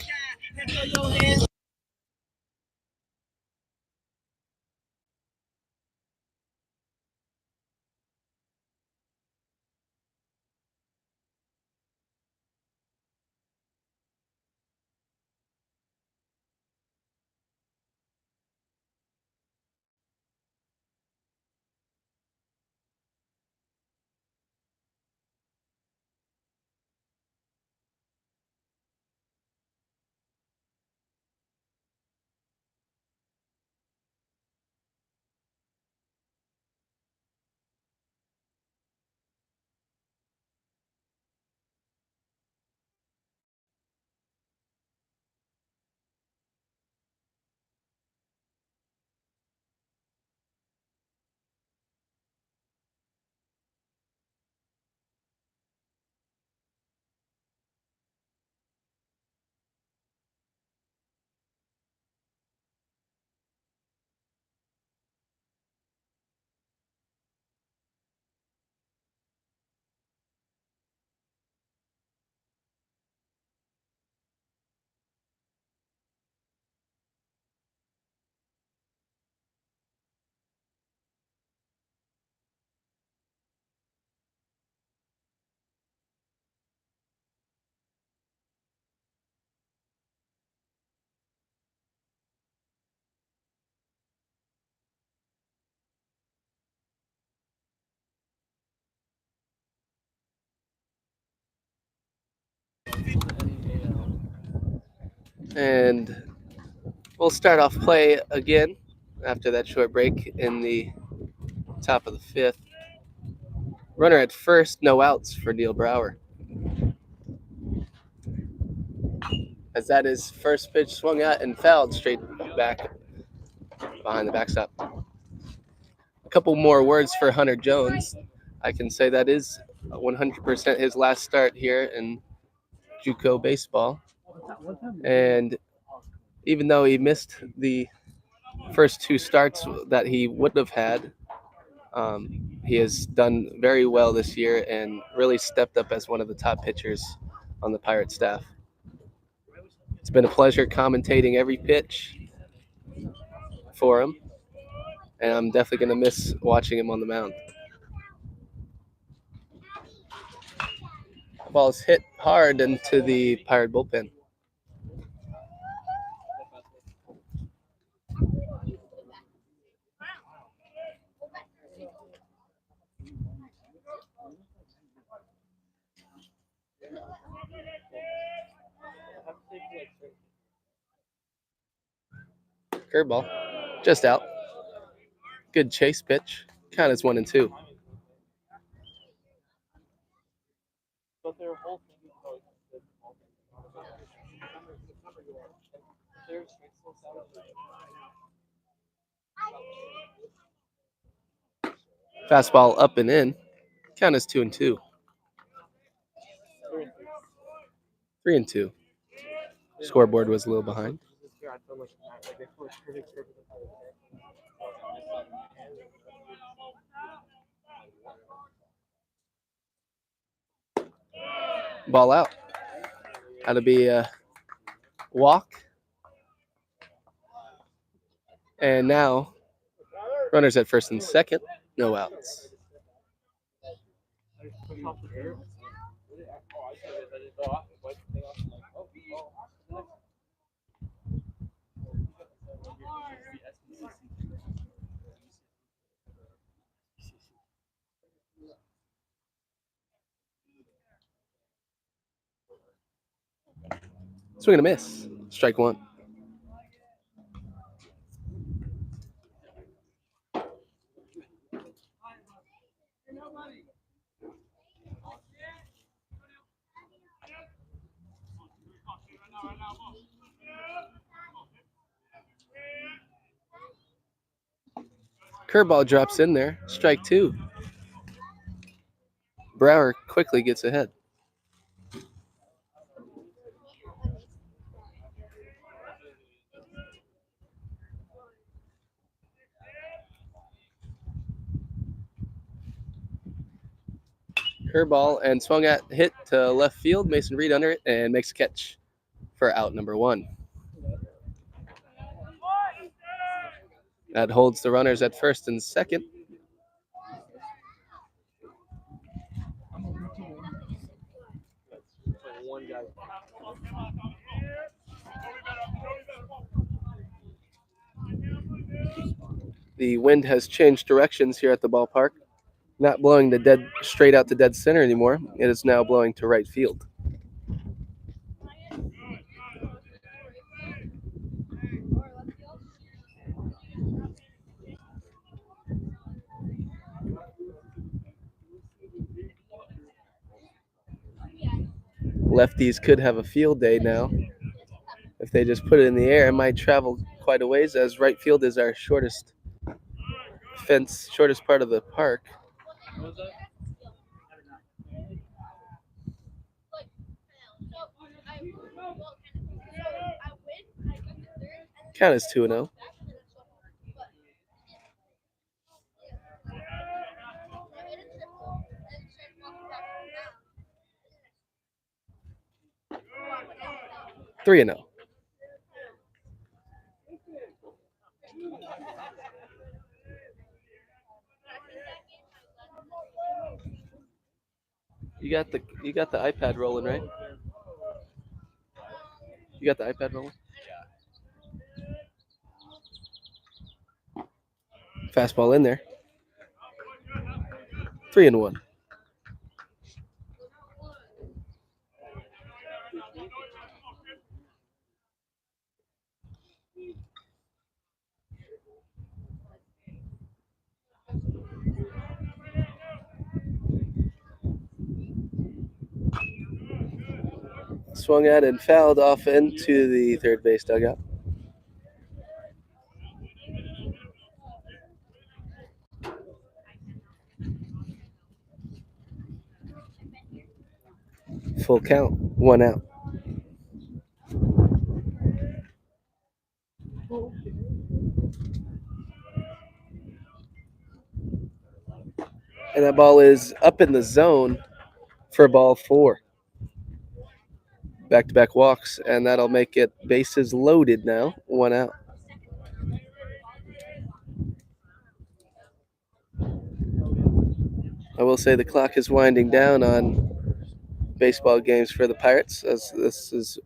And we'll start off play again after that short break in the top of the fifth. Runner at first, no outs for Neil Brower. as that is first pitch swung at and fouled straight back behind the backstop. A couple more words for Hunter Jones. I can say that is 100% his last start here in JUCO baseball. And even though he missed the first two starts that he would have had, he has done very well this year and really stepped up as one of the top pitchers on the Pirate staff. It's been a pleasure commentating every pitch for him, and I'm definitely going to miss watching him on the mound. The ball is hit hard into the Pirate bullpen. Curveball, just out. Good chase pitch. Count is 1-2. Fastball up and in. Count is 2-2. 3-2. Scoreboard was a little behind. Ball out. That'll be a walk. And now, runners at first and second, no outs. Swing and a miss. Strike one. Curveball drops in there. Strike two. Brower quickly gets ahead. Curveball and swung at, hit to left field. Mason Reed under it and makes a catch for out number one. That holds the runners at first and second. The wind has changed directions here at the ballpark. Not blowing straight out to dead center anymore. It is now blowing to right field. Lefties could have a field day now. If they just put it in the air, it might travel quite a ways, as right field is our shortest part of the park. Count is 2-0. Three and 0. You got the iPad rolling, right? You got the iPad rolling? Fastball in there. 3-1. swung at and fouled off into the third base dugout. Full count, 1 out. And that ball is up in the zone for ball 4. Back-to-back walks, and that'll make it bases loaded now, 1 out. I will say the clock is winding down on baseball games for the Pirates, as this is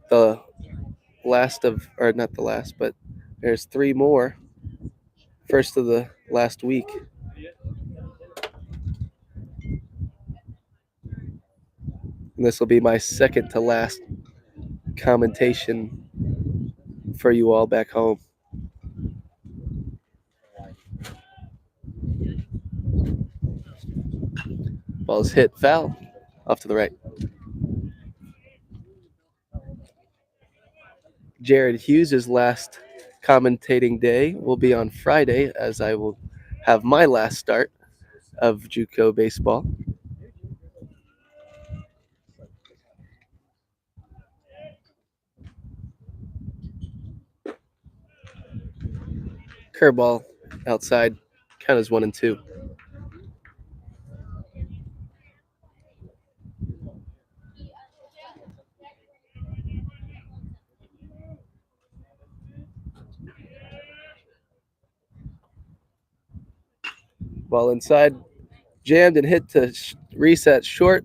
the last of, or not the last, but there's 3 more. First of the last week. And this will be my second to last commentation for you all back home. Ball's hit foul off to the right. Jared Hughes' last commentating day will be on Friday, as I will have my last start of JUCO baseball. Curveball outside, count as 1-2. Ball inside, jammed and hit to reset short,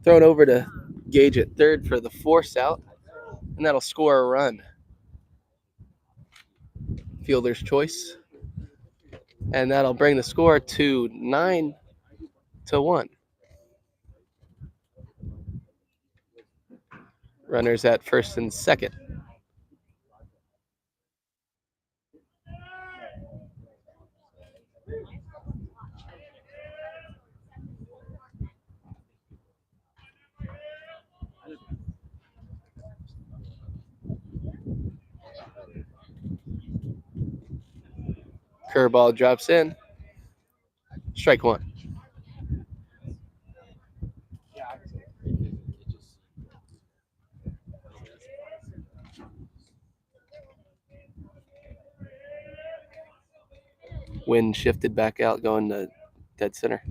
thrown over to Gage at third for the force out, and that'll score a run. Fielder's choice, and that'll bring the score to 9-1. Runners at first and second. Curveball drops in. Strike 1. Wind shifted back out, going to dead center.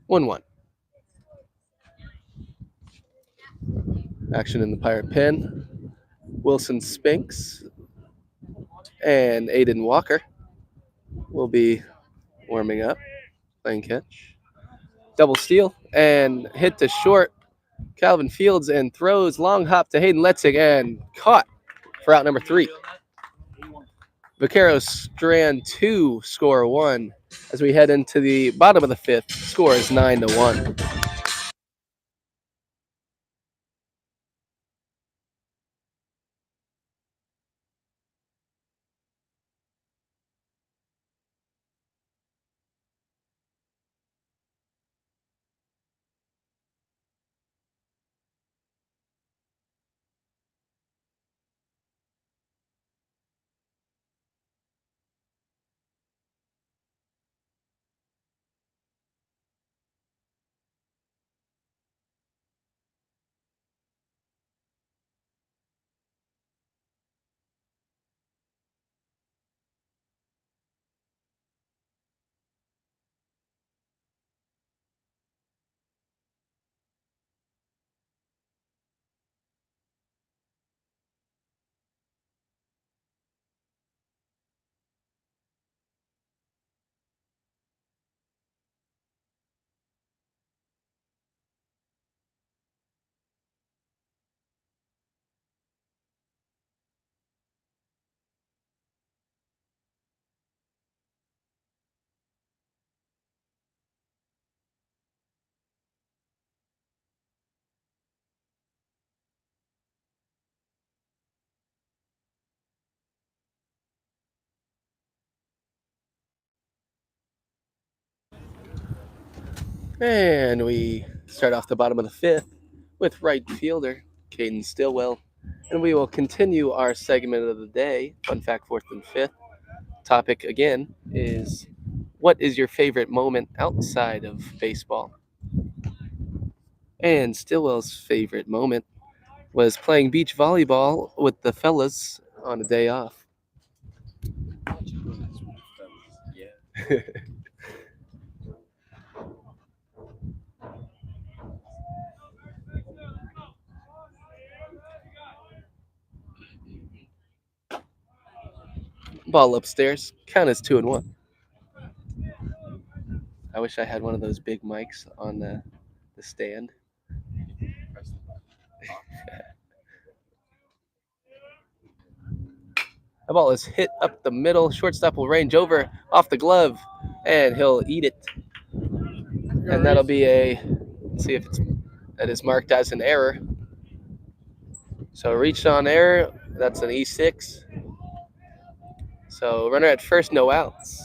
1-1. Action in the Pirate pen. Wilson Spinks and Aiden Walker will be warming up, playing catch. Double steal and hit to short. Calvin Fields and throws long hop to Hayden Letzing and caught for out number 3. Vaqueros strand 2, score 1. As we head into the bottom of the 5th, score is 9-1. And we start off the bottom of the fifth with right fielder Caden Stillwell. And we will continue our segment of the day, Fun Fact Fourth and Fifth. Topic again is, what is your favorite moment outside of baseball? And Stillwell's favorite moment was playing beach volleyball with the fellas on a day off. Yeah. Ball upstairs, count as 2-1. I wish I had one of those big mics on the stand. The ball is hit up the middle. Shortstop will range over off the glove, and he'll eat it. And that'll be let's see if that is marked as an error. So reached on error, that's an E6. So runner at first, no outs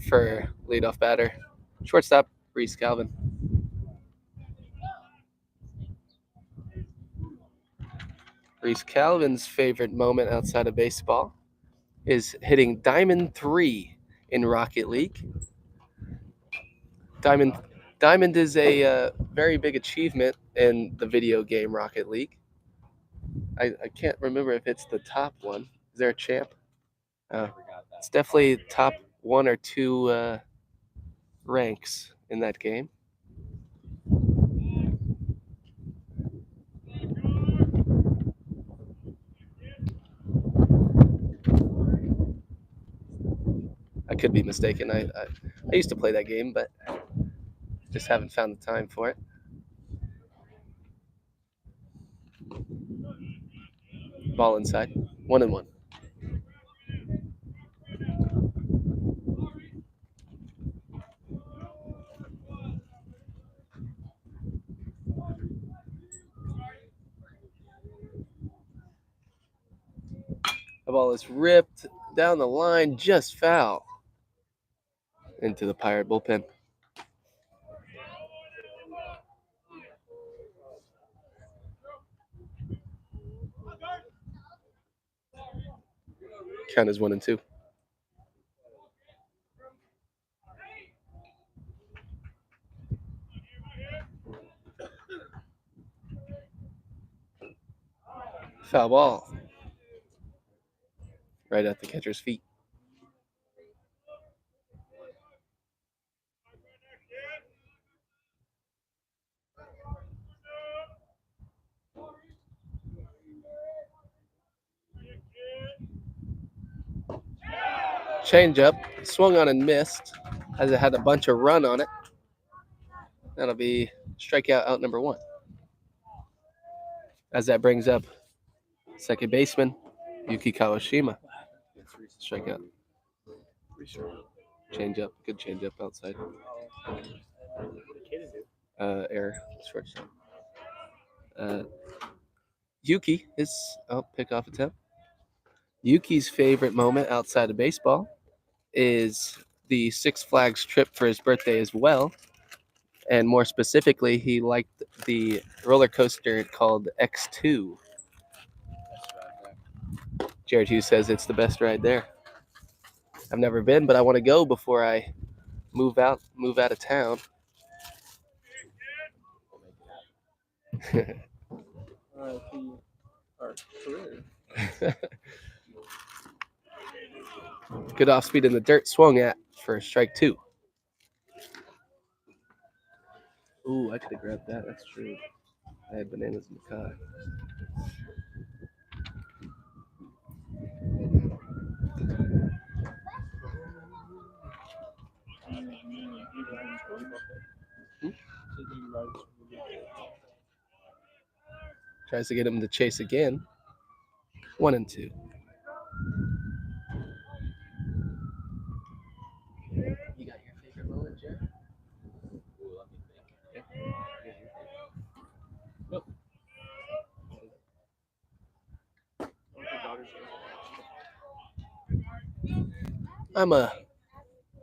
for leadoff batter. Shortstop, Reese Calvin. Reese Calvin's favorite moment outside of baseball is hitting Diamond 3 in Rocket League. Diamond is a very big achievement in the video game Rocket League. I can't remember if it's the top one. Is there a champ? It's definitely top 1 or 2 ranks in that game. I could be mistaken. I used to play that game, but just haven't found the time for it. Ball inside. 1-1. The ball is ripped down the line, just foul into the Pirate bullpen. Count is 1-2. Foul ball. Right at the catcher's feet. Changeup, swung on and missed, as it had a bunch of run on it. That'll be strikeout out number 1. As that brings up second baseman Yuki Kawashima. Strikeout. Changeup, good changeup outside. Error, shortstop. Yuki is pickoff attempt. Yuki's favorite moment outside of baseball is the Six Flags trip for his birthday as well. And more specifically, he liked the roller coaster called X2. Jared Hughes says it's the best ride there. I've never been, but I want to go before I move out of town. Good off speed in the dirt, swung at for strike 2. Ooh, I could have grabbed that. That's true. I had bananas in the car. Tries to get him to chase again. 1-2. You got your favorite moment, Jared? Nope.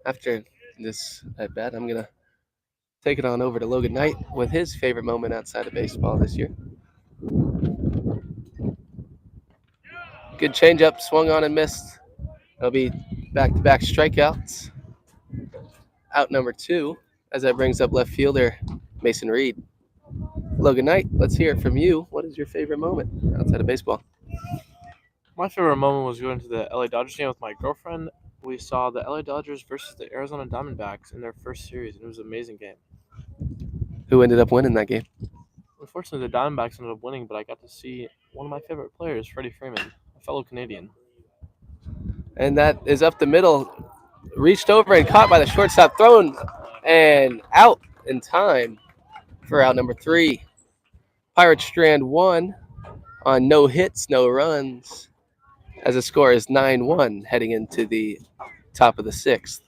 After this at bat, I'm gonna Take it on over to Logan Knight with his favorite moment outside of baseball this year. Good changeup, swung on and missed. That'll be back-to-back strikeouts. Out number 2, as that brings up left fielder Mason Reed. Logan Knight, let's hear it from you. What is your favorite moment outside of baseball? My favorite moment was going to the LA Dodgers game with my girlfriend. We saw the LA Dodgers versus the Arizona Diamondbacks in their first series, and it was an amazing game. Who ended up winning that game? Unfortunately, the Diamondbacks ended up winning, but I got to see one of my favorite players, Freddie Freeman, a fellow Canadian. And that is up the middle, reached over and caught by the shortstop, thrown and out in time for out number 3. Pirates strand 1 on no hits, no runs, as the score is 9-1 heading into the top of the 6th.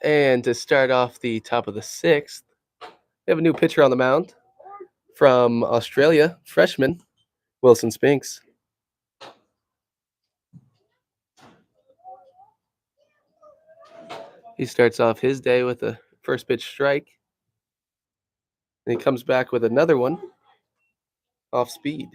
And to start off the top of the 6th, we have a new pitcher on the mound from Australia, freshman Wilson Spinks. He starts off his day with a first pitch strike. And he comes back with another one off speed.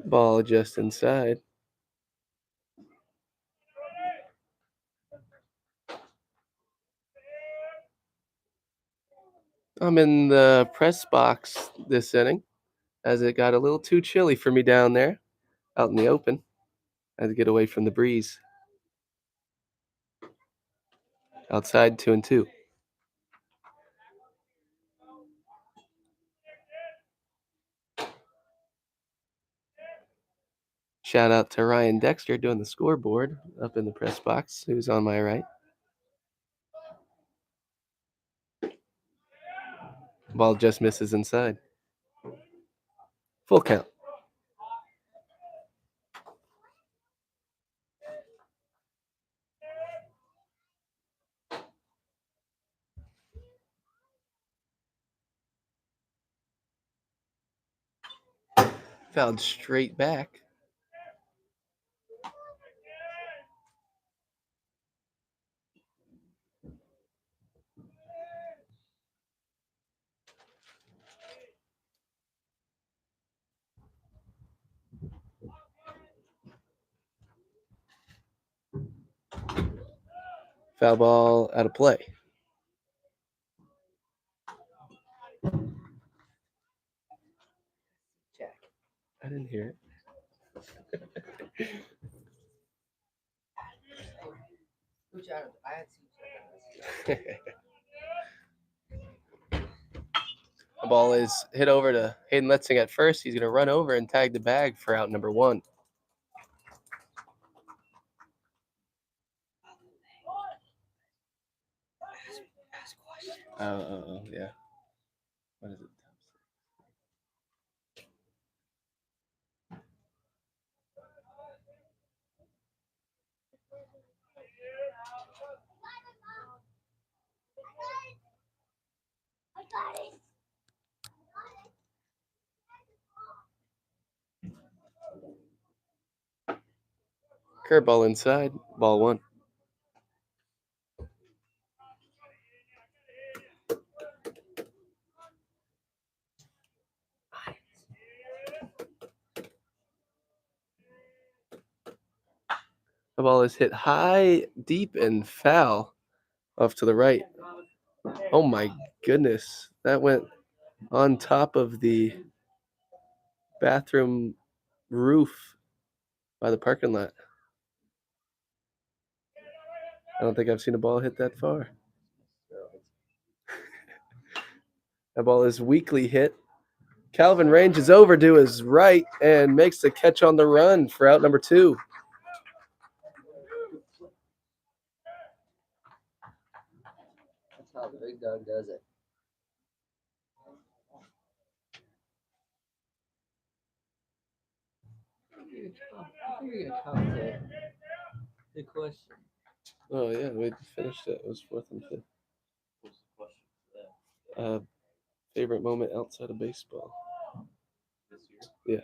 Ball just inside. I'm in the press box this inning as it got a little too chilly for me down there out in the open. I had to get away from the breeze. Outside 2-2. Shout out to Ryan Dexter doing the scoreboard up in the press box, who's on my right. Ball just misses inside. Full count. Fouled straight back. Foul ball out of play. I didn't hear it. The ball is hit over to Hayden Letzing at first. He's going to run over and tag the bag for out number 1. Oh, yeah. What is it? Curveball inside, ball 1. The ball is hit high, deep, and foul off to the right. Oh my goodness. That went on top of the bathroom roof by the parking lot. I don't think I've seen a ball hit that far. That ball is weakly hit. Calvin ranges over to his right and makes the catch on the run for out number 2. That's how the big dog does it. You're gonna commentate. Good question. Oh, yeah, we finished it. It was 4th and 5th. What's the question for that? Favorite moment outside of baseball? This year? Yeah.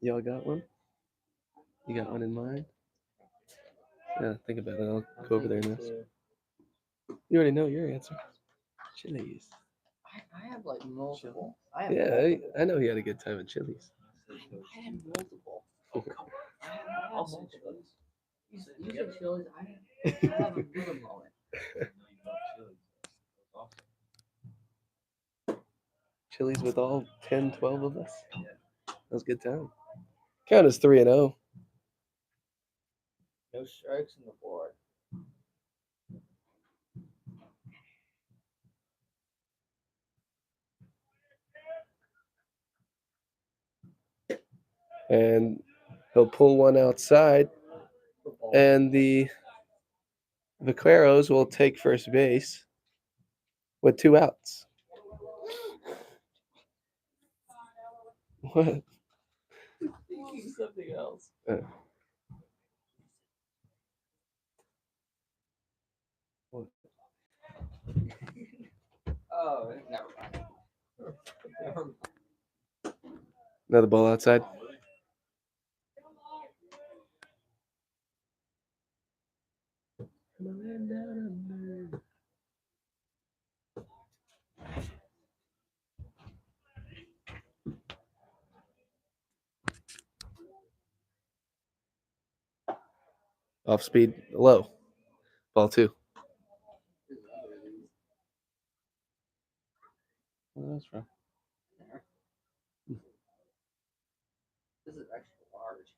Y'all got one? You got one in mind? Yeah, think about it. I'll go over there and ask. You already know your answer. Chili's. I have like multiple. I have Yeah, multiple. I know he had a good time at Chili's. I have multiple. I have multiple. You said Chili's. I have a good moment. Chili's with all 10, 12 of us. That was a good time. Count is 3-0. No strikes on the board. And he'll pull one outside. And the Vaqueros will take first base with 2 outs. What? Thinking something else. What? Oh, never mind. Never mind. Another ball outside. Off speed, low. Ball 2. Oh, that's wrong. This is extra large.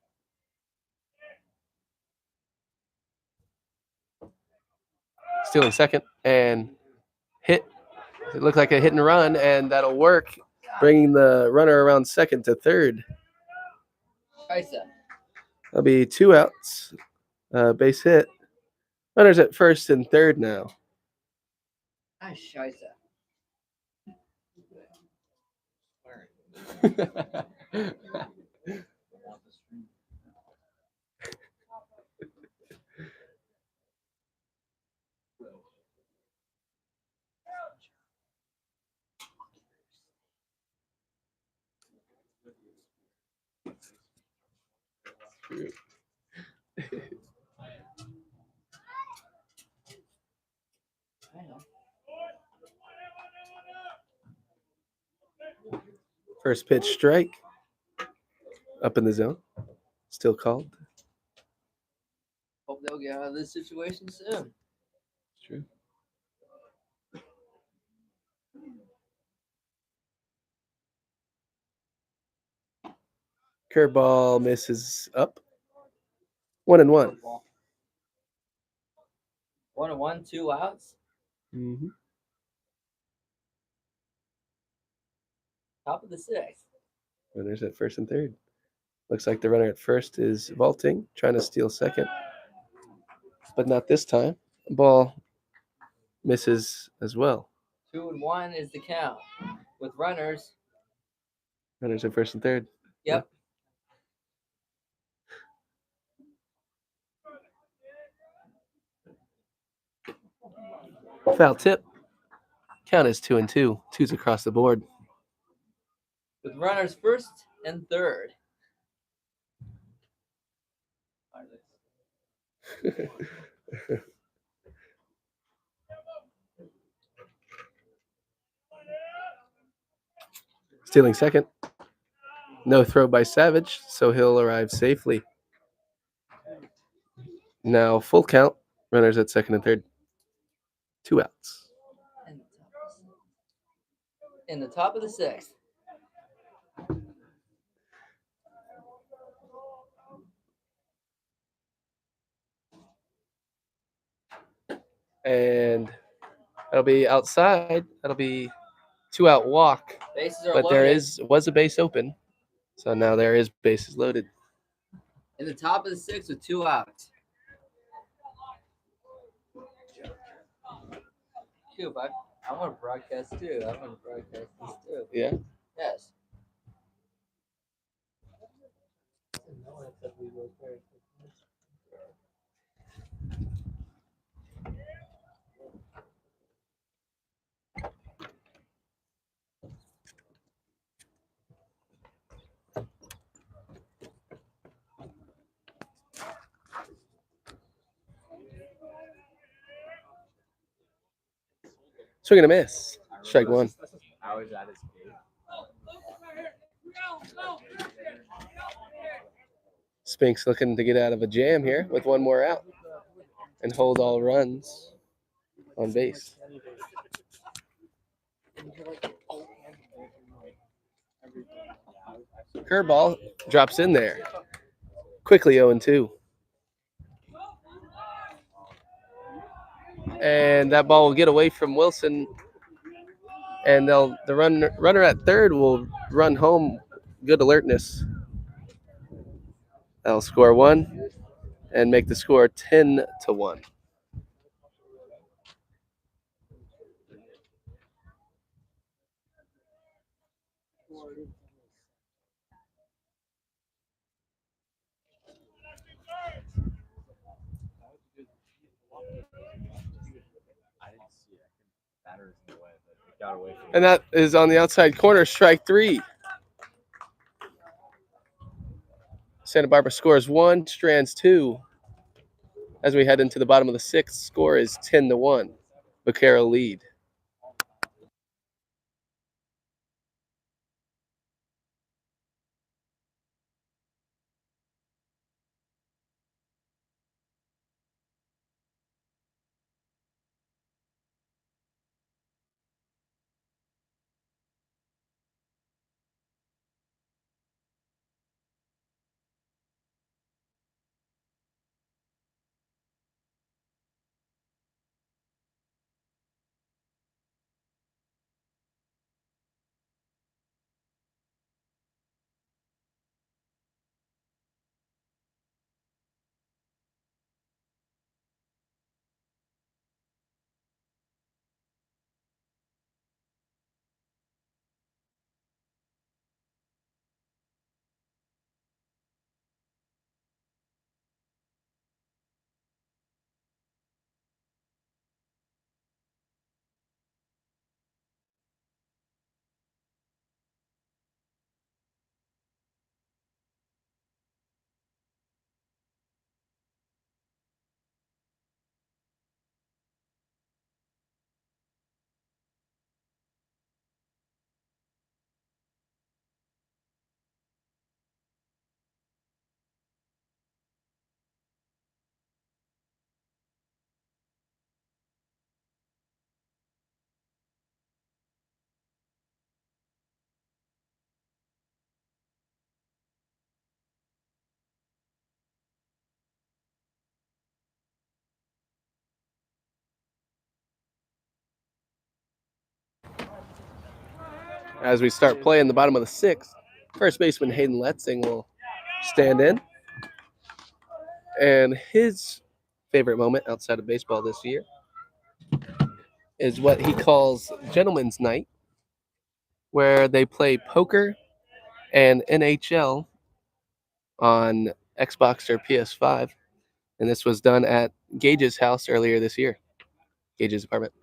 Stealing second and It looked like a hit and run, and that'll work, bringing the runner around second to third. Scheiße. That'll be 2 outs. Base hit. Runners at first and third now. Ah, scheiße. I know. First pitch strike. Up in the zone. Still called. Hope they'll get out of this situation soon. True. Curveball misses up. 1-1. 1-1, 2 outs. Mm-hmm. Top of the sixth. Runners at first and third. Looks like the runner at first is vaulting, trying to steal second. But not this time. Ball misses as well. 2-1 is the count. With runners. Runners at first and third. Yep. Foul tip. Count is 2-2. Twos across the board. With runners first and third. Stealing second. No throw by Savage, so he'll arrive safely. Now full count. Runners at second and third. 2 outs. In the top of the sixth. And that'll be outside. That'll be 2 out walk. Bases are But loaded. there was a base open. So now there is bases loaded. In the top of the sixth with 2 outs. Cube, I want to broadcast too. I want to broadcast this too. Yeah. Yes. Swing and a miss. Strike one. Spinks looking to get out of a jam here with one more out and hold all runs on base. Curveball drops in there. Quickly 0-2. And that ball will get away from Wilson. And the runner at third will run home. Good alertness. They'll score 1 and make the score 10-1. And that is on the outside corner, strike 3. Santa Barbara scores 1, Strands 2. As we head into the bottom of the sixth, score is 10-1. Vaquero lead. As we start playing the bottom of the sixth, first baseman Hayden Letzing will stand in. And his favorite moment outside of baseball this year is what he calls Gentleman's Night, where they play poker and NHL on Xbox or PS5. And this was done at Gage's house earlier this year, Gage's apartment.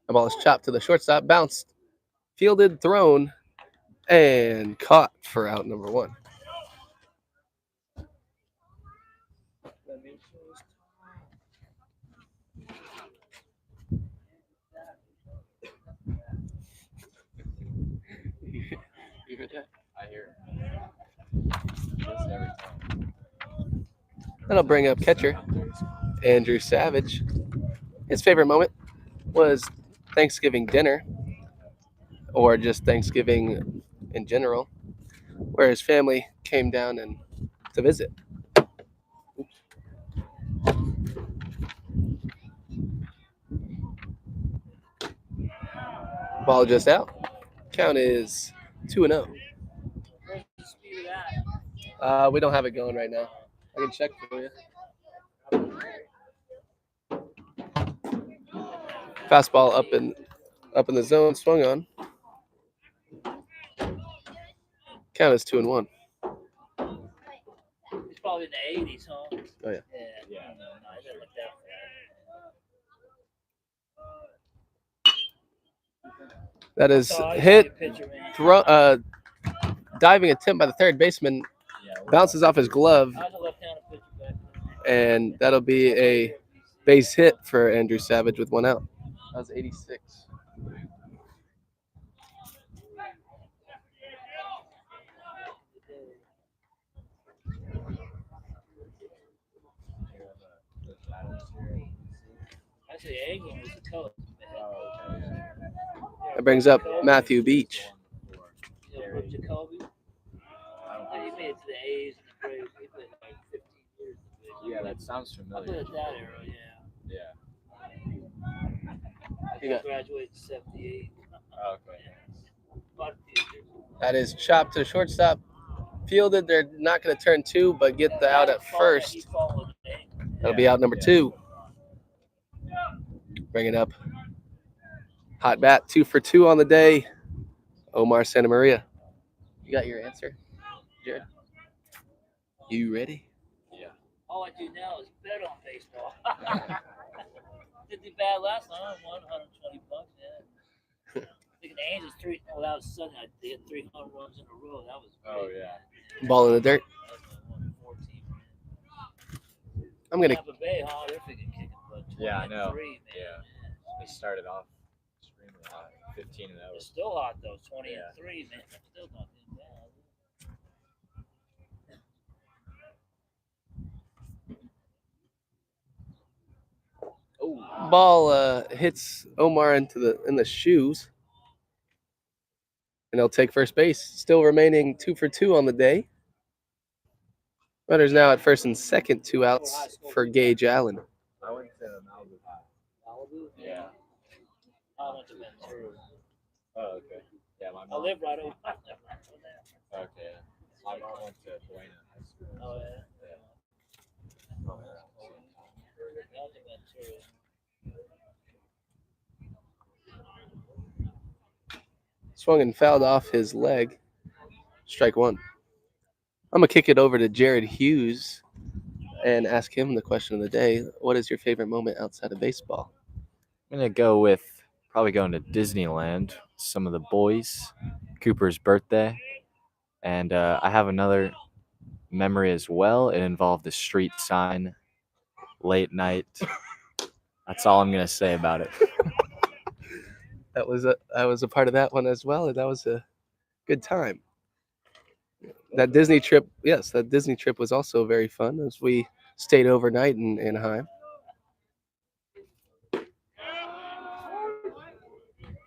The ball is chopped to the shortstop, bounced, fielded, thrown, and caught for out number one. You heard that? I hear this every time. That'll bring up catcher Andrew Savage. His favorite moment was Thanksgiving dinner, or just Thanksgiving in general, where his family came down and to visit. Ball just out. Count is 2-0. Where's the speed of that? We don't have it going right now. I can check for you. Fastball up in the zone, swung on. Count is 2-1. It's probably in the 80s, huh? Oh yeah. Yeah. No, I didn't look that That is far. hit. Pitcher, man. Diving attempt by the third baseman, bounces off his glove, I was a left-handed pitcher back and that'll be a base hit for Andrew Savage with one out. That was 86. Actually, England was the coach. That brings up Matthew Beach. With Jacoby. He made it to the A's and the Braves. He played like 15 years. Yeah, that sounds I familiar. played at that era, yeah. Yeah. I think I graduated in 78. Oh, okay. About a few years. That is chopped to the shortstop. Fielded. They're not going to turn two, but get the out at first. He followed England. That'll be out number two. Bring it up. Hot bat, 2 for 2 on the day. Omar Santa Maria. You got your answer, Jared? You ready? Yeah. All I do now is bet on baseball. Did do bad last time. I won $120. Yeah. I think the Angels well, that was Sunday. They hit 300 runs in a row. That was great. Oh, yeah. Ball in the dirt. That was my 114. I'm going to Tampa Bay, huh? They're freaking kicking butt. Yeah, I know. 23, man. Yeah. They started off extremely hot, 15 and 0. It's still hot though. 20 Yeah. and 3, man. That's still not too bad. Ball hits Omar in the shoes, and he'll take first base. Still remaining 2 for 2 on the day. Runners now at first and second, 2 outs for Gage Allen. I went to Malibu. Malibu? Yeah. I went to Ventura. Oh, okay. Yeah, my I mom. live right over. Okay. My mom went to Buena High School. Oh yeah. Yeah. I went to Ventura. Swung and fouled off his leg. Strike one. I'm going to kick it over to Jared Hughes and ask him the question of the day. What is your favorite moment outside of baseball? I'm going to go with probably going to Disneyland, some of the boys, Cooper's birthday. And I have another memory as well. It involved a street sign, late night. That's all I'm going to say about it. I was a part of that one as well, and that was a good time. That Disney trip was also very fun as we stayed overnight in Anaheim.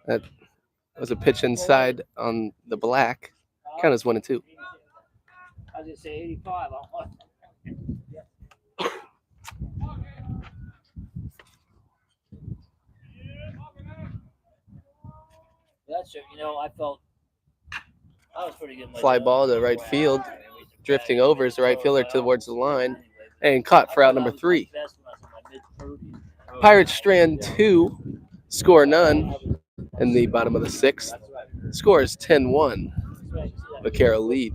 That was a pitch inside on the black. Count as 1-2. I was gonna say 85. That's it. I felt I was pretty good. in my Fly job. ball to right field. Drifting over is the right fielder towards the line. And caught for I out thought I number was my 3. best when I was in my mid-30s. Pirates strand 2, score none in the bottom of the 6th. Score is 10-1. Vaquero lead.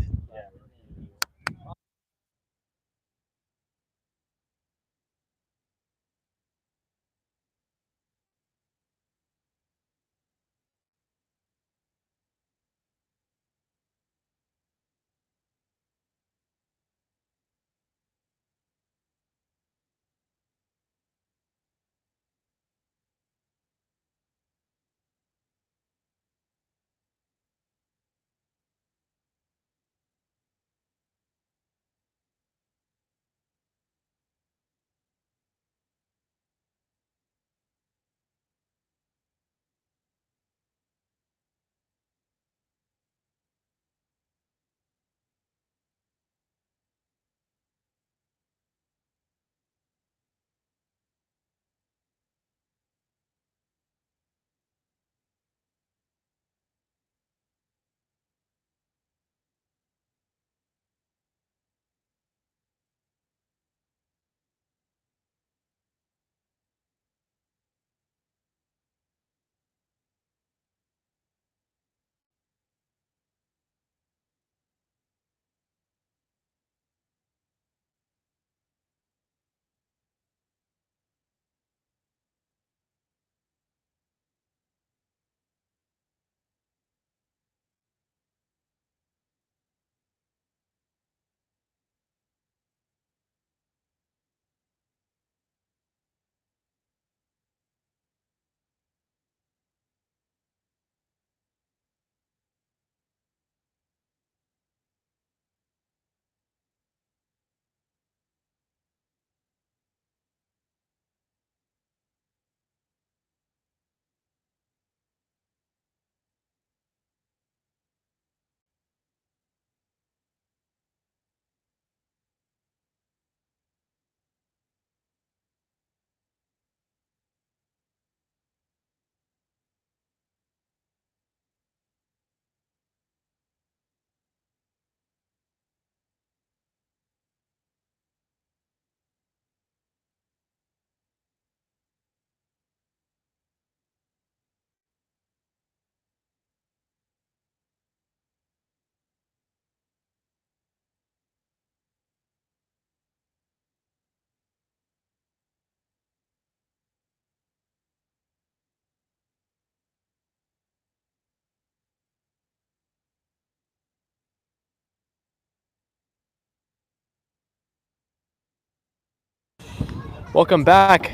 Welcome back.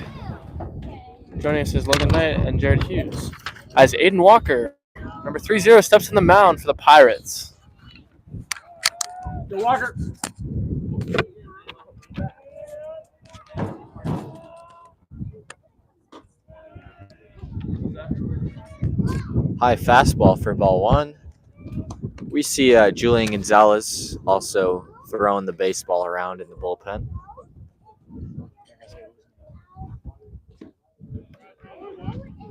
Joining us is Logan Knight and Jared Hughes. As Aiden Walker, number 30, steps on the mound for the Pirates. Walker. High fastball for ball 1. We see Julian Gonzalez also throwing the baseball around in the bullpen.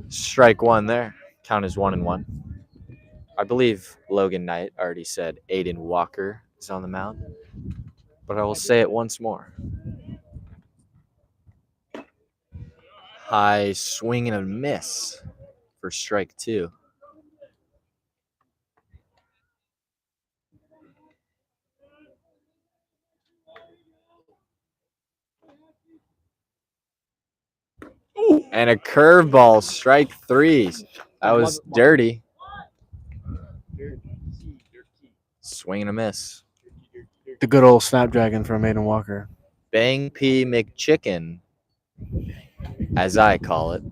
Strike 1 there. Count is 1-1. I believe Logan Knight already said Aiden Walker is on the mound, but I will say it once more. High swing and a miss for strike 2. And a curveball, strike 3. That was dirty. Swing and a miss. The good old Snapdragon from Aiden Walker. Bang P McChicken, as I call it.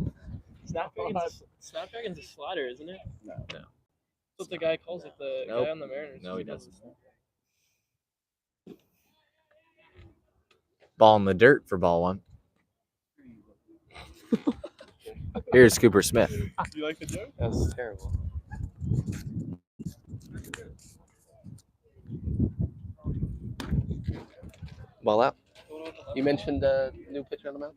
Snapdragon's a slider, isn't it? No. That's what the guy calls it, the Nope. guy on the Mariners. No, he doesn't. Ball in the dirt for ball 1. Here's Cooper Smith. You like the joke? That's terrible. Ball out. You mentioned a new pitcher on the mound?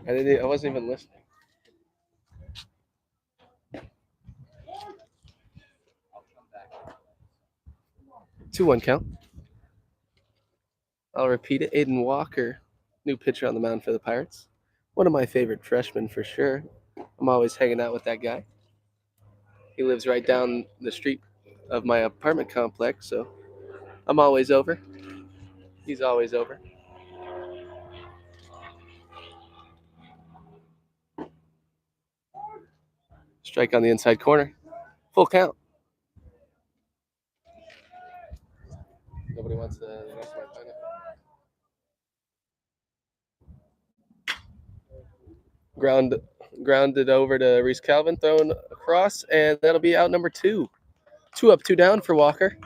I wasn't even listening. 2-1 count. I'll repeat it. Aiden Walker, new pitcher on the mound for the Pirates. One of my favorite freshmen for sure. I'm always hanging out with that guy. He lives right down the street of my apartment complex, so I'm always over. He's always over. Strike on the inside corner. Full count. Nobody wants the rest of my pineapple. Grounded over to Reese Calvin, thrown across, and that'll be out number 2. 2 up, 2 down for Walker.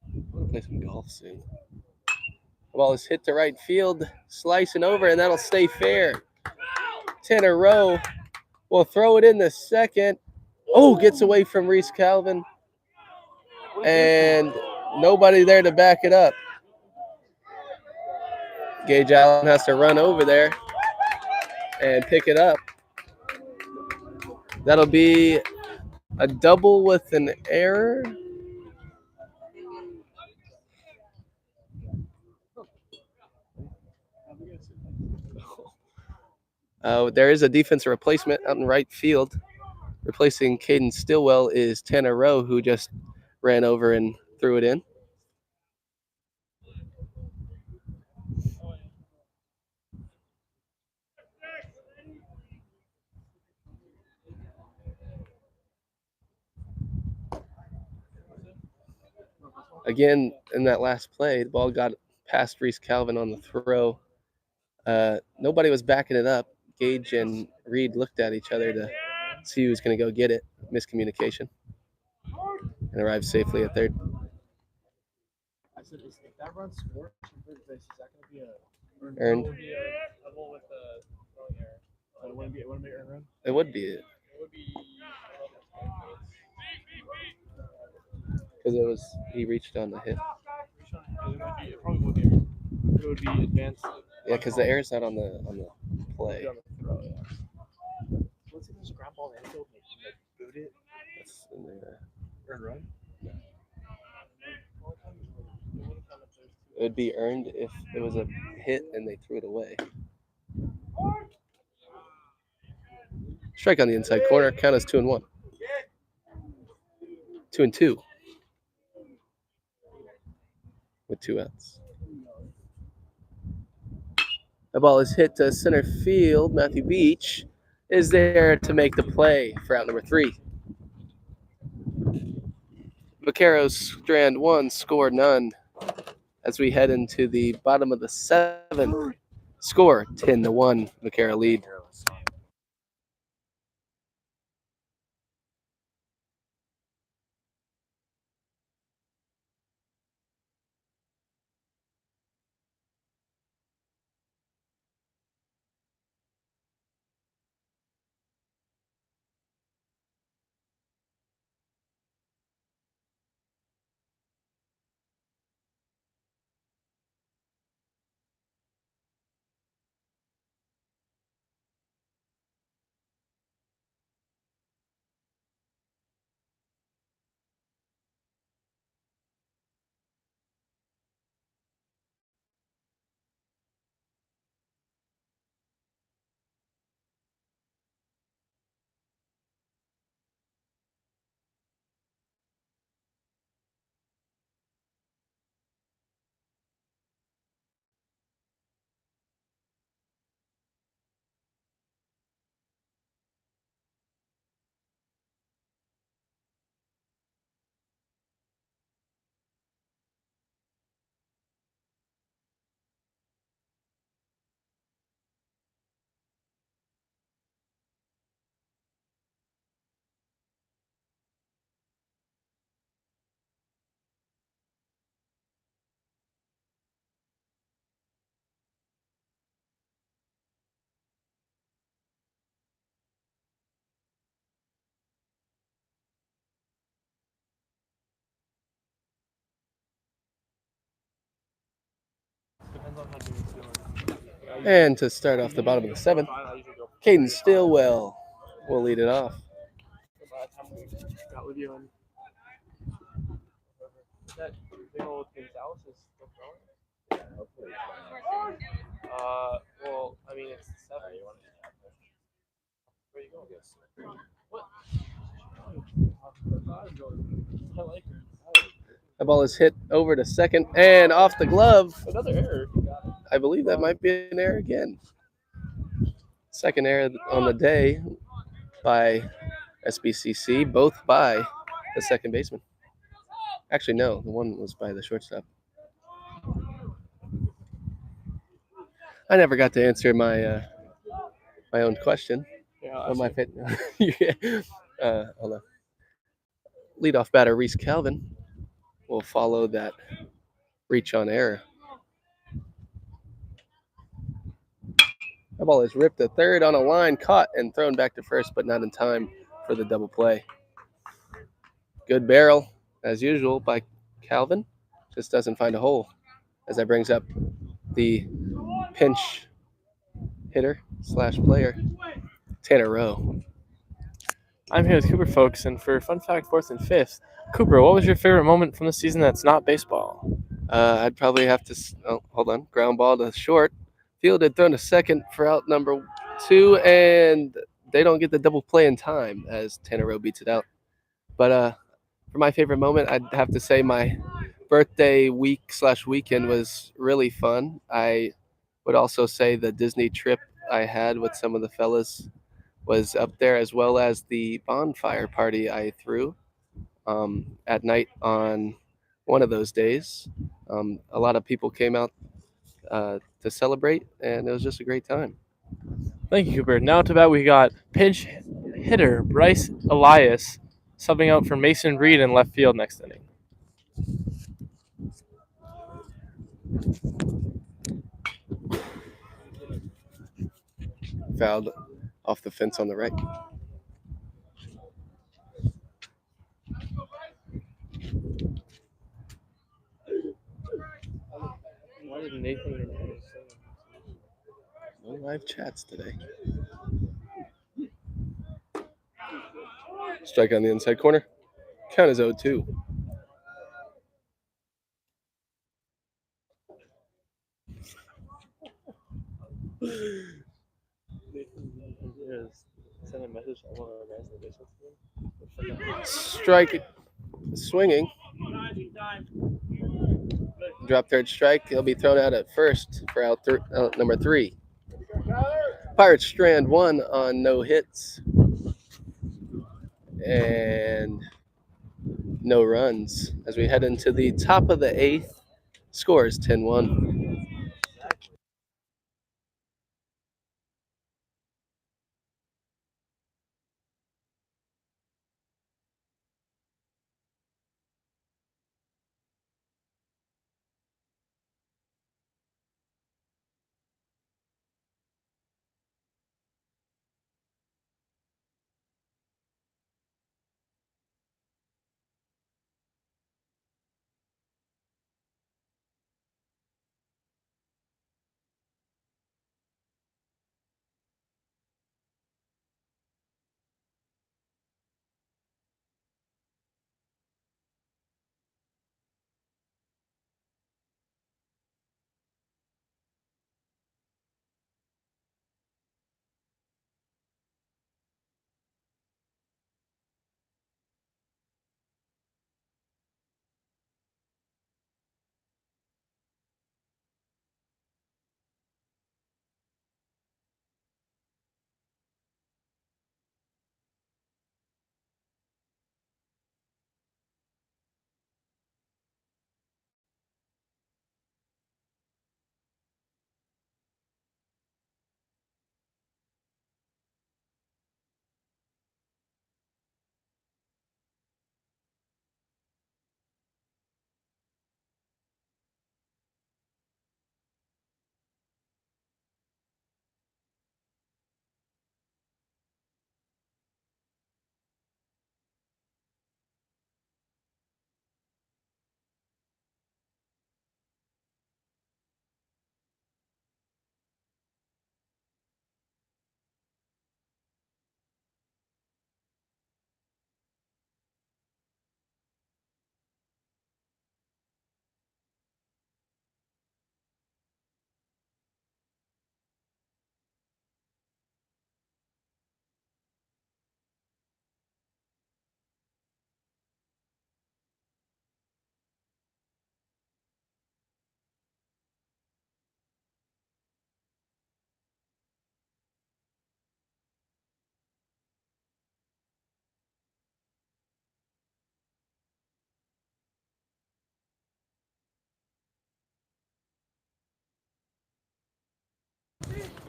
I'm gonna play some golf soon. The ball is hit to right field, slicing over, and that'll stay fair. Tanner Rowe will throw it in the second. Oh, gets away from Reese Calvin, and nobody there to back it up. Gage Allen has to run over there and pick it up. That'll be a double with an error. There is a defensive replacement out in right field. Replacing Caden Stillwell is Tanner Rowe, who just ran over and threw it in. Again, in that last play, the ball got past Reese Calvin on the throw. Nobody was backing it up. Gage and Reed looked at each other to see who was going to go get it. Miscommunication. And arrived safely at third. I said, if that run scores from third base, is that going to be a Earned. It would be a double with a throwing error. So it wouldn't be earned run. It would be It would be. because he reached on the hit. It probably would be. It would be advanced. Yeah, because the air's not on the play. On the throw, yeah. Let's see if there's a ground ball in the infield and boot it. That's in there. Earned run. It would be earned if it was a hit and they threw it away. Strike on the inside corner. Count as 2-1. 2-2. With 2 outs. The ball is hit to center field. Matthew Beach is there to make the play for out number 3. Vaqueros strand 1, score none. As we head into the bottom of the 7th, score 10-1. Vaquero lead. And to start off the bottom of the seventh, Caden Stillwell will lead it off. By the time we got with you and that big old Gonzalez is still throwing. Well, I mean it's 7. Where you going? What? I like her. The ball is hit over to second and off the glove. Another error. I believe that might be an error again. Second error on the day by SBCC, both by the second baseman. Actually, no, the one was by the shortstop. I never got to answer my my own question. Yeah, What my fit? Yeah. Hold on. Leadoff batter Reese Calvin will follow that reach on error. The ball is ripped to third on a line, caught and thrown back to first, but not in time for the double play. Good barrel, as usual, by Calvin. Just doesn't find a hole. As that brings up the pinch hitter / player, Tanner Rowe. I'm here with Cooper, folks, and for fun fact, 4th and 5th, Cooper, what was your favorite moment from the season that's not baseball? I'd probably have to. Oh, hold on. Ground ball to short. Fielded, thrown to second for out number 2, and they don't get the double play in time as Tanner Rowe beats it out. But for my favorite moment, I'd have to say my birthday week / weekend was really fun. I would also say the Disney trip I had with some of the fellas was up there, as well as the bonfire party I threw at night on one of those days. A lot of people came out to celebrate, and it was just a great time. Thank you, Cooper. Now to bat, we got pinch hitter Bryce Elias subbing out for Mason Reed in left field next inning. Fouled off the fence on the right. Why did Nathan No live chats today. Strike on the inside corner. Count is 0-2. send a message to one of the guys in the baseball team? Strike swinging. Drop third strike. He'll be thrown out at first for out number 3. Pirates strand 1 on no hits and no runs as we head into the top of the 8th. Score is 10-1.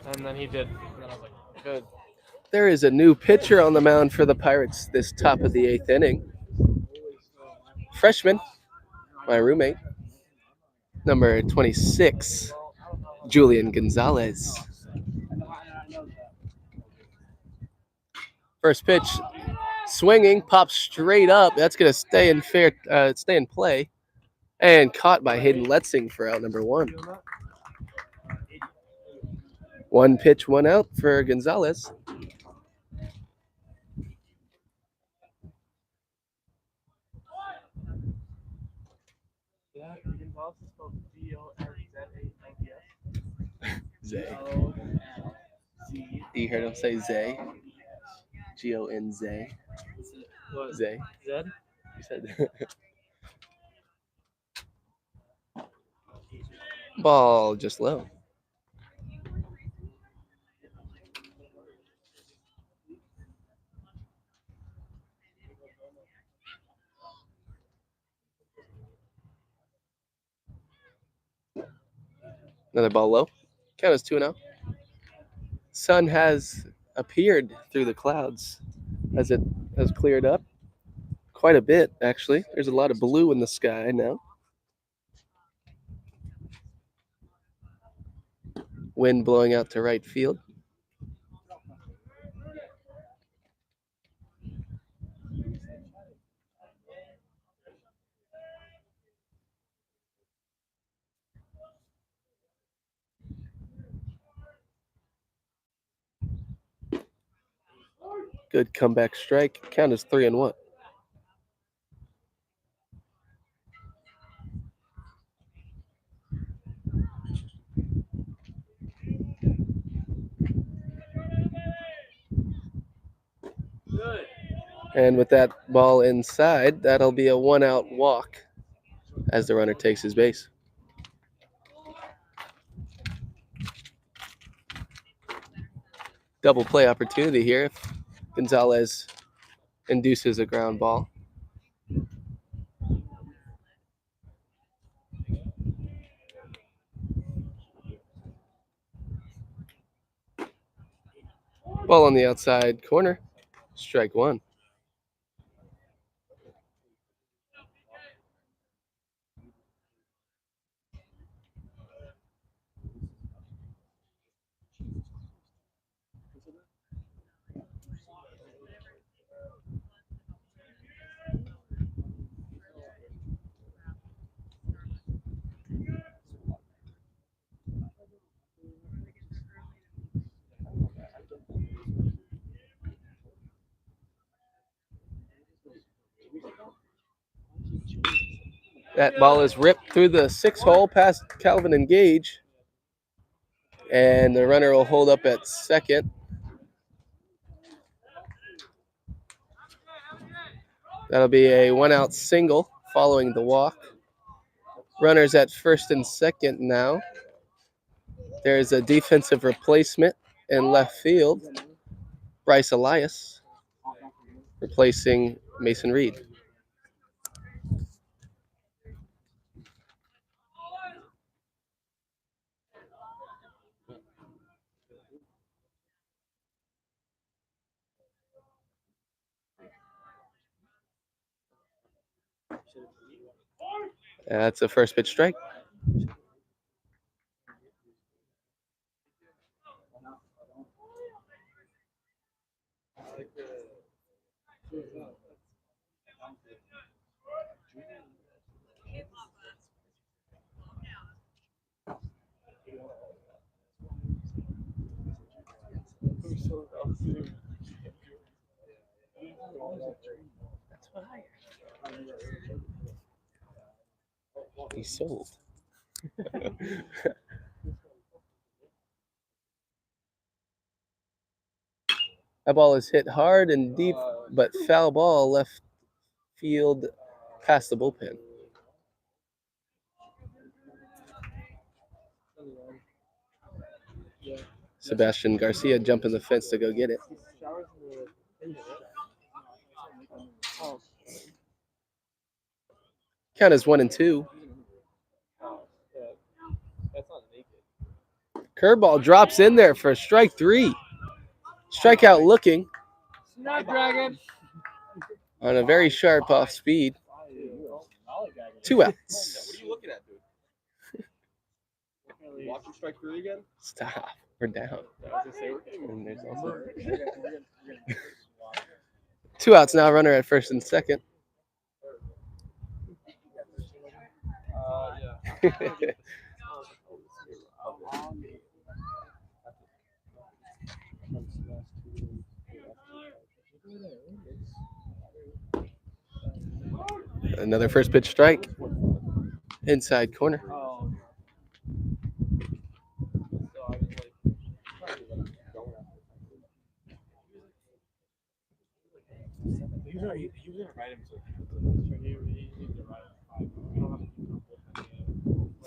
And then he did. And then I was like, good. There is a new pitcher on the mound for the Pirates this top of the 8th inning. Freshman, my roommate, number 26, Julian Gonzalez. First pitch, swinging, pops straight up. That's going to stay in play, and caught by Hayden Letzing for out number 1. 1 pitch, 1 out for Gonzalez. Yeah, Gonzalez is spelled Gonzalez. Zay. You heard him say Zay? Gonz. What? Zay. Zed? You said. Ball just low. Another ball low. Count is 2-0. Sun has appeared through the clouds as it has cleared up quite a bit, actually. There's a lot of blue in the sky now. Wind blowing out to right field. Good comeback strike. Count is 3-1. Good. And with that ball inside, that'll be a 1-out walk as the runner takes his base. Double play opportunity here if Gonzalez induces a ground ball. Ball on the outside corner. Strike 1. That ball is ripped through the 6-hole past Calvin and Gage. And the runner will hold up at second. That'll be a 1-out single following the walk. Runners at first and second now. There's a defensive replacement in left field. Bryce Elias replacing Mason Reed. That's a first pitch strike. He sold. That ball is hit hard and deep, but foul ball left field past the bullpen. Sebastian Garcia jumping the fence to go get it. Count is 1-2. That's not naked. Curveball drops in there for strike 3. Strikeout looking Snapdragon. on a very sharp off speed. 2 outs. What are you looking at, dude? Watching strike 3 again? Stop. We're down. And there's also 2 outs now. Runner at first and second. Another first pitch strike. Inside corner.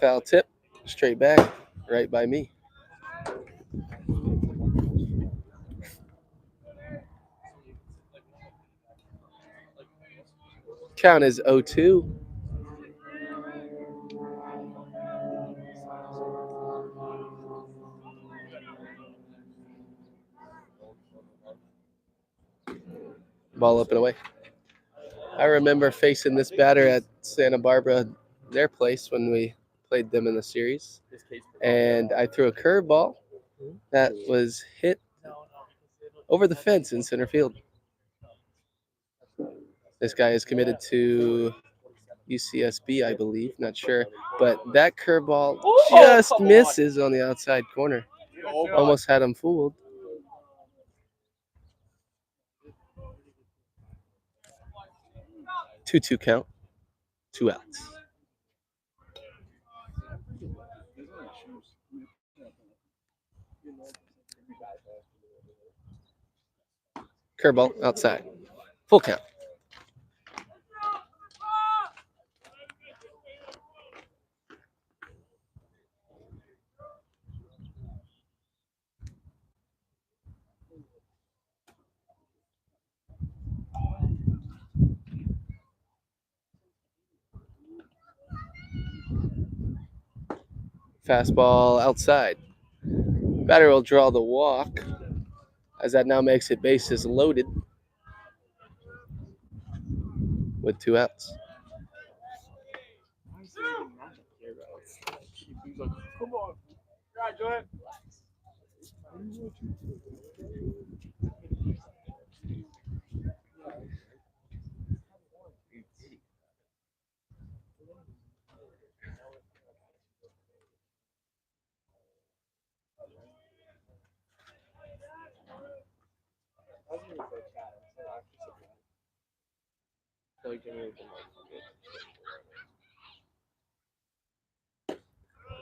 Foul tip. Straight back. Right by me. Count is 0-2. Ball up and away. I remember facing this batter at Santa Barbara, their place, when we played them in the series. And I threw a curveball that was hit over the fence in center field. This guy is committed to UCSB, I believe. Not sure. But that curveball just misses on the outside corner. Almost had him fooled. Two count. 2 outs. Curveball outside. Full count. Fastball outside. Batter will draw the walk, as that now makes it bases loaded with 2 outs. Come on. Graduate.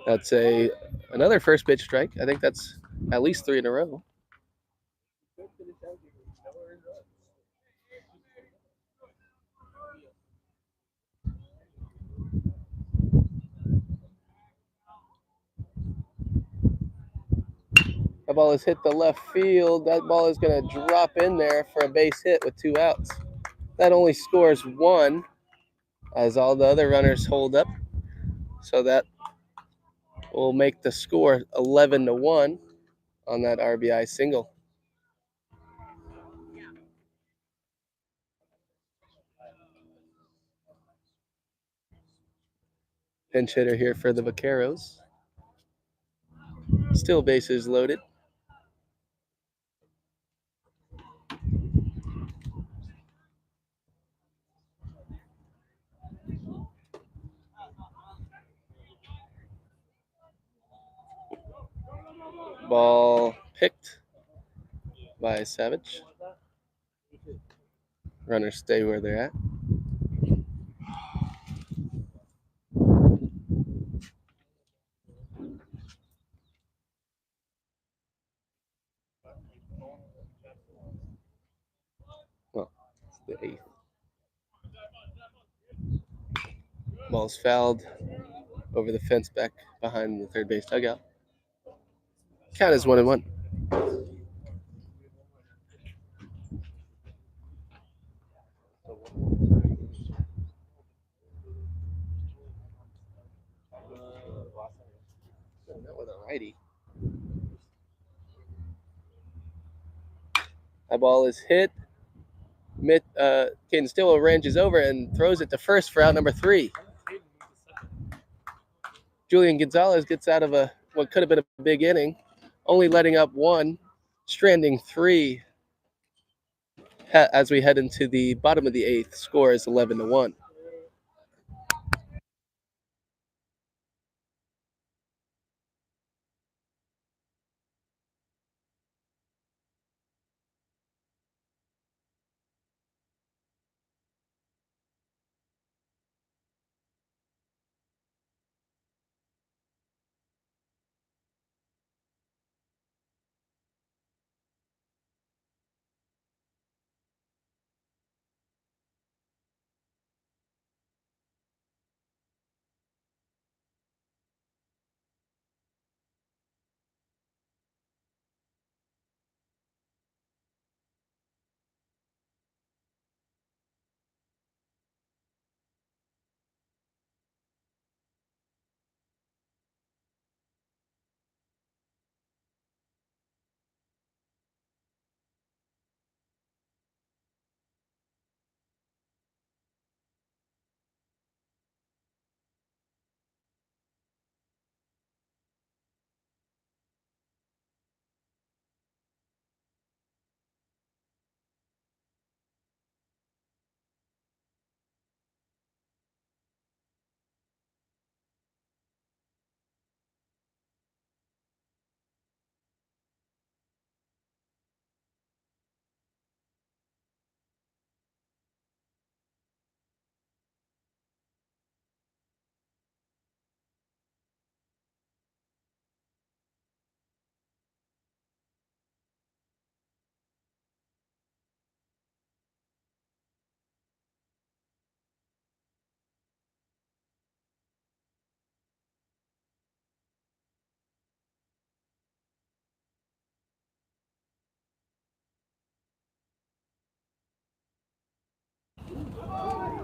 That's another first pitch strike. I think that's at least 3 in a row. That ball is hit the left field. That ball is going to drop in there for a base hit with 2 outs. That only scores 1, as all the other runners hold up. So that will make the score 11-1 on that RBI single. Pinch hitter here for the Vaqueros. Still bases loaded. Ball picked by Savage. Runners stay where they're at. Well, it's the 8th. Ball's fouled over the fence back behind the third base dugout. Count is 1-1. Not with a righty. That ball is hit. Caden Stillwell ranges over and throws it to first for out number 3. Julian Gonzalez gets out of what could have been a big inning, only letting up 1, stranding 3 as we head into the bottom of the 8th. Score is 11-1.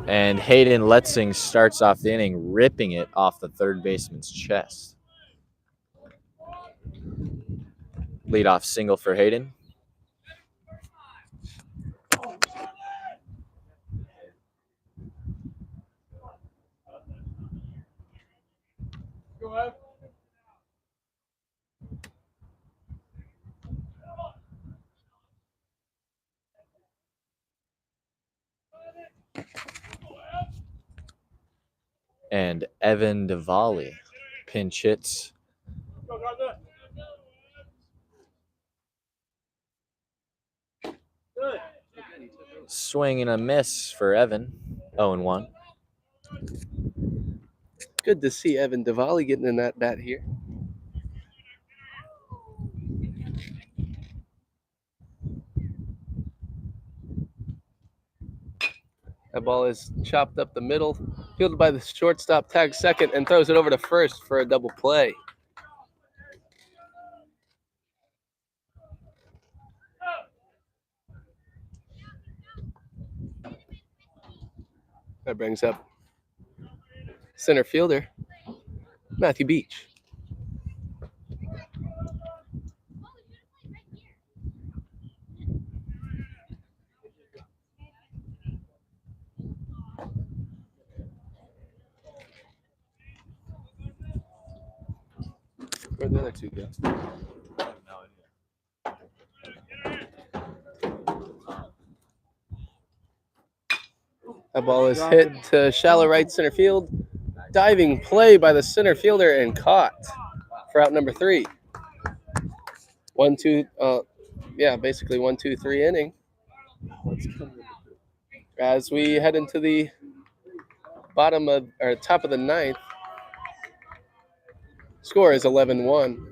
And Hayden Letzing starts off the inning, ripping it off the third baseman's chest. Leadoff single for Hayden. And Evan Diwali pinch hits. Swing and a miss for Evan. 0-1. Good to see Evan Diwali getting in that bat here. That ball is chopped up the middle, fielded by the shortstop, tags second, and throws it over to first for a double play. That brings up center fielder Matthew Beach. Where'd the other two go? That ball is hit to shallow right center field. Diving play by the center fielder and caught for out number 3. 1-2, basically 1-2-3 inning. As we head into the top of the 9th, score is 11-1.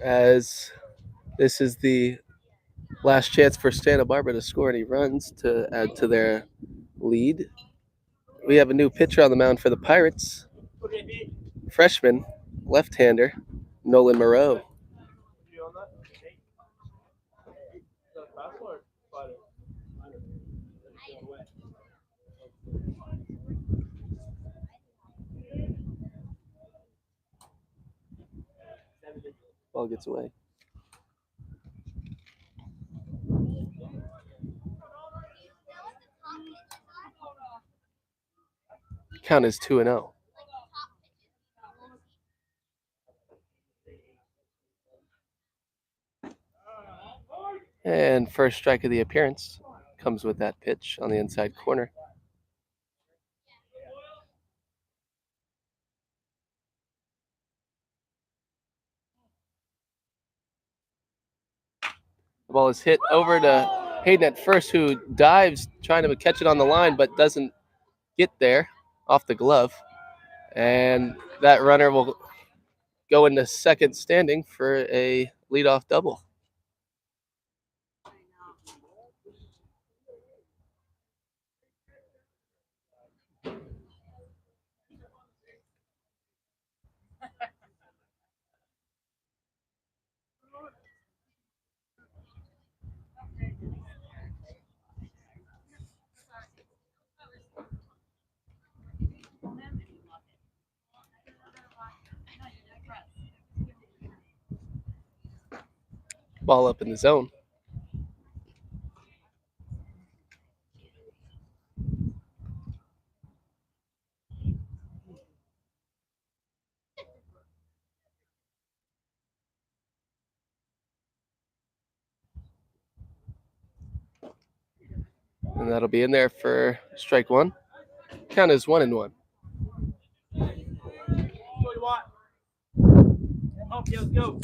as this is the last chance for Santa Barbara to score any runs to add to their lead. We have a new pitcher on the mound for the Pirates, freshman, left-hander, Nolan Moreau. Ball gets away. Count is 2-0. And first strike of the appearance comes with that pitch on the inside corner. The ball is hit over to Hayden at first, who dives trying to catch it on the line but doesn't get there off the glove. And that runner will go into second standing for a leadoff double. Ball up in the zone. And that'll be in there for strike one. Count is 1-1. Okay, let's go.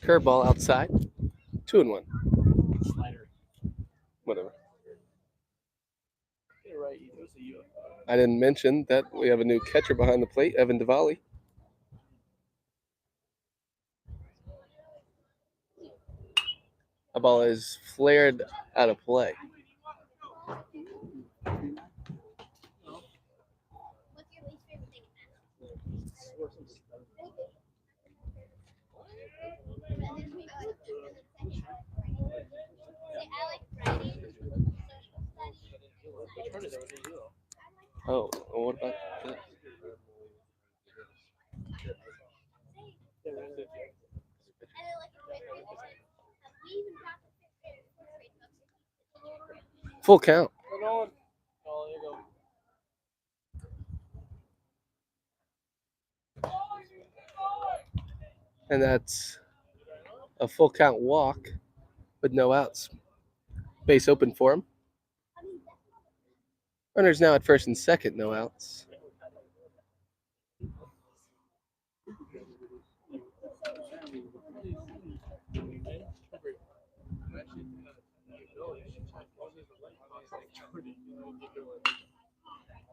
Curveball outside. 2-1. Slider. Whatever. Get it right. It was a U. I didn't mention that we have a new catcher behind the plate, Evan Diwali. A ball is flared out of play. Oh, well, what about that? Full count. And that's a full count walk with no outs. Base open for him. Runners now at first and second, no outs.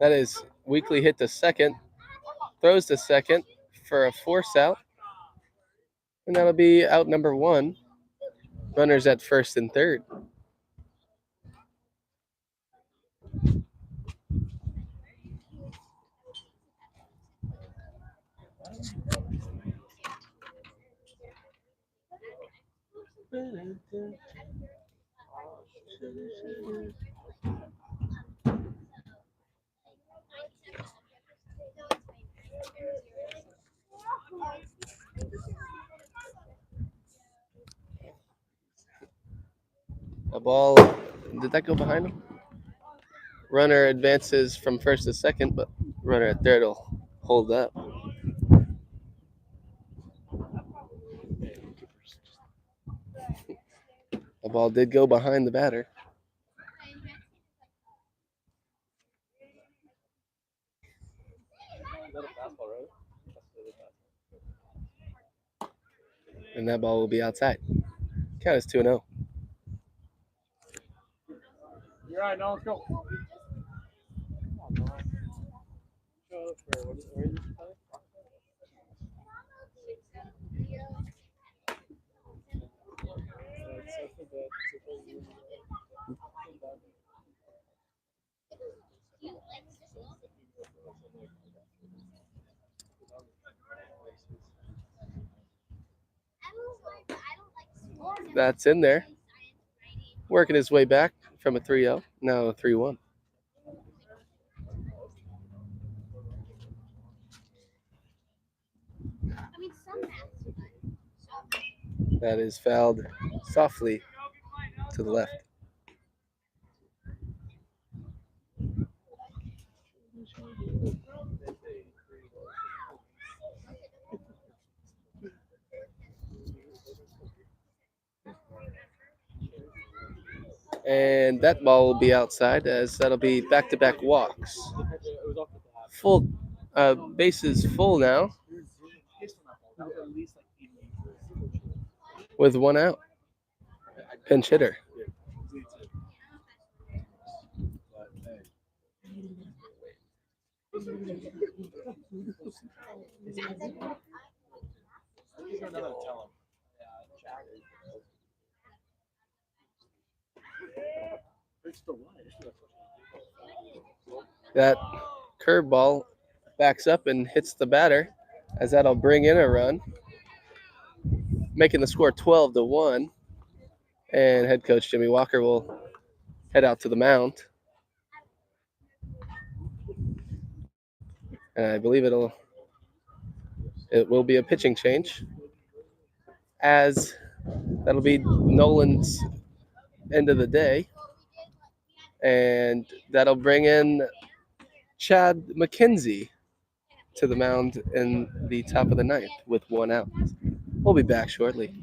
That is Weekly hit to second, throws to second for a force out, and that'll be out number one. Runners at first and third. A ball, did that go behind him? Runner advances from first to second, but runner at third will hold up. The ball did go behind the batter. And that ball will be outside. Count is 2-0. You're right, now let's go. That's in there. Working his way back from a 3-0, now a 3-1. That is fouled softly to the left. And that ball will be outside, as that'll be back-to-back walks. Full bases full now with one out. Pinch hitter. That curveball backs up and hits the batter, as that'll bring in a run, making the score 12-1. And head coach Jimmy Walker will head out to the mound. And I believe it will be a pitching change, as that'll be Nolan's end of the day. And that'll bring in Chad McKenzie to the mound in the top of the ninth with one out. We'll be back shortly.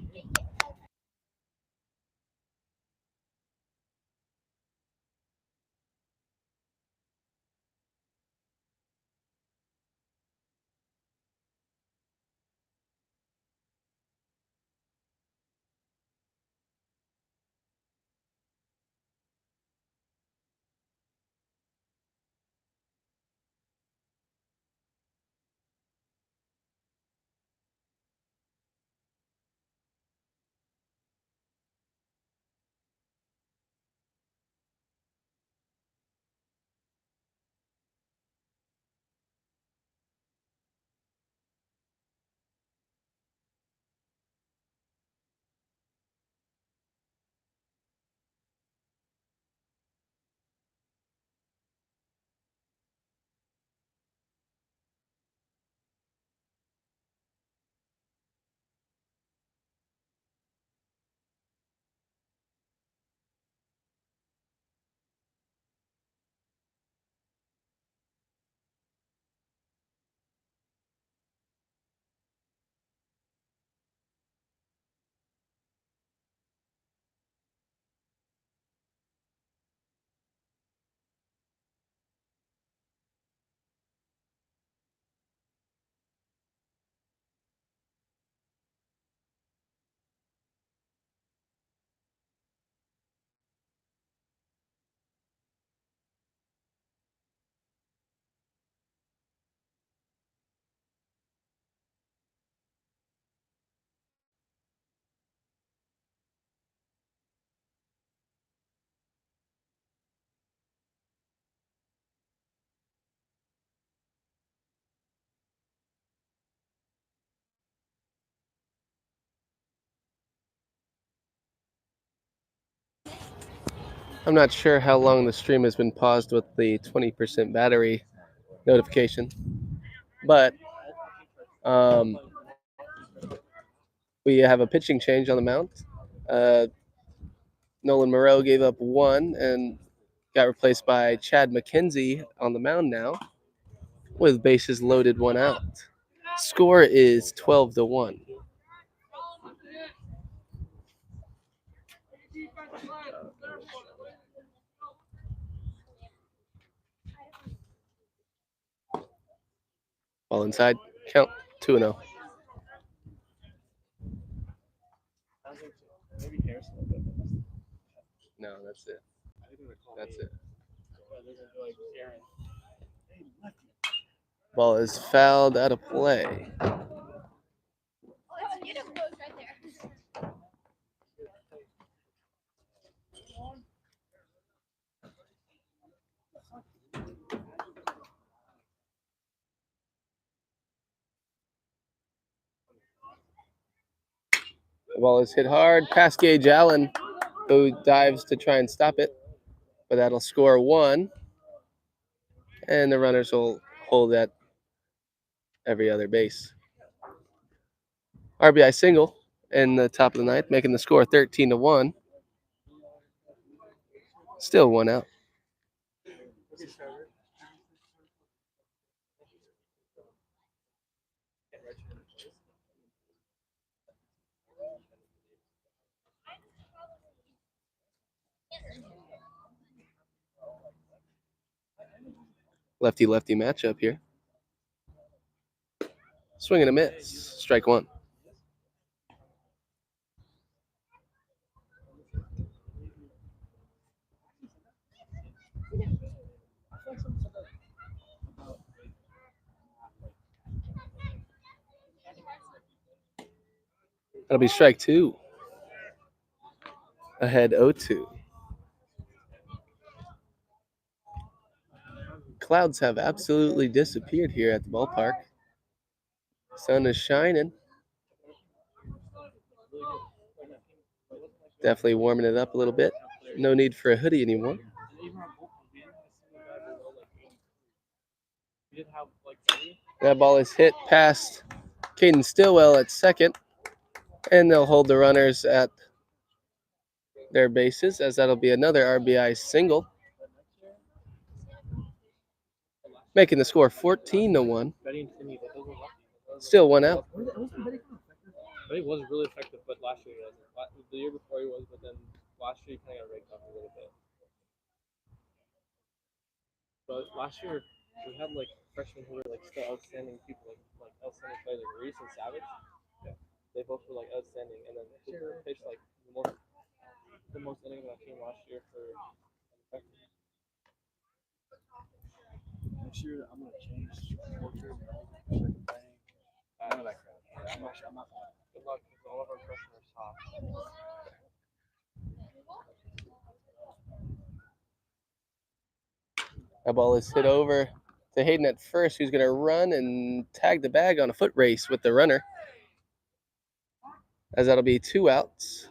I'm not sure how long the stream has been paused with the 20% battery notification, but we have a pitching change on the mound. Nolan Moreau gave up one and got replaced by Chad McKenzie on the mound now, with bases loaded, one out. Score is 12-1. Ball inside. Count 2-0. No, that's it. That's it. Ball is fouled out of play. The ball is hit hard past Gage Allen, who dives to try and stop it, but that'll score 1. And the runners will hold at every other base. RBI single in the top of the ninth, making the score 13-1. Still 1 out. Lefty-lefty matchup here. Swing and a miss. Strike 1. That'll be strike 2. Ahead 0-2. Clouds have absolutely disappeared here at the ballpark. Sun is shining. Definitely warming it up a little bit. No need for a hoodie anymore. That ball is hit past Caden Stillwell at second, and they'll hold the runners at their bases, as that'll be another RBI single, making the score 14-1. Still 1 out. But he was really effective, but last year he wasn't. The year before he was, but then last year he kind of got raked up a little bit. But last year we had like freshmen who were like still outstanding people, like outstanding players, like Reese and Savage. Yeah. They both were like outstanding, and then Cooper pitched like the most innings on that team last year for. Next year, I'm gonna change culture. I'm not. Good luck, because all of our freshmen are soft. That ball is hit over to Hayden at first, who's going to run and tag the bag on a foot race with the runner, as that'll be 2 outs.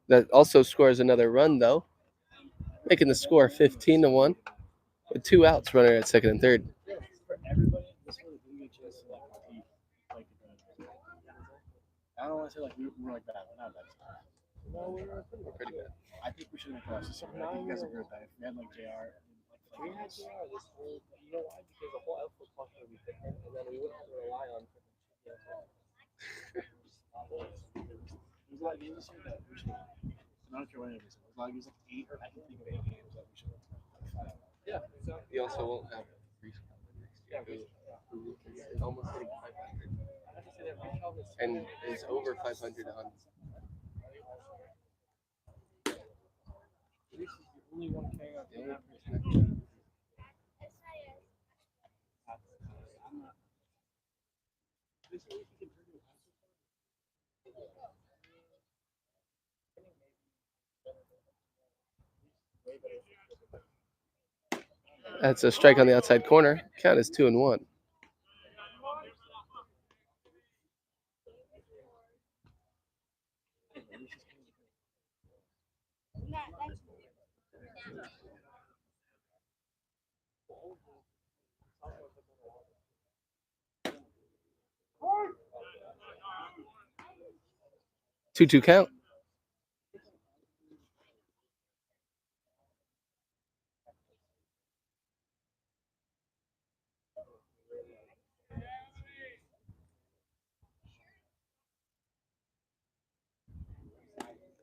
That also scores another run, though, making the score 15-1 with 2 outs, runner at second and third. For everybody, this really gives you a chance to like compete. Like, I don't want to say like we're like bad, we're not bad. No, we were Pretty bad. I think we should have been this year. I think you guys agree with that. If we had like JR, we had JR this whole. You know why? Because the whole outfield posture would be different, and then we wouldn't have to rely on. There's a lot of games this year that we should. I don't care what it is. There's a lot of games like 8, or I can think of 8 games that we should have. Yeah, exactly. You also won't have Reese next year, who is almost hitting 500 and is over 500 on. Reese is the only one carrying out the average. That's a strike on the outside corner. Count is 2-1. Two count.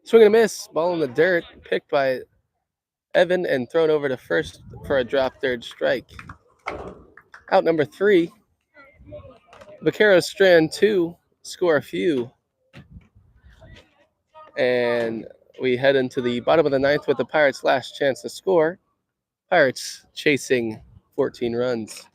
Swing and a miss. Ball in the dirt. Picked by Evan and thrown over to first for a drop third strike. Out number 3. Vaqueros strand 2. Score a few. And we head into the bottom of the ninth with the Pirates' last chance to score. Pirates chasing 14 runs.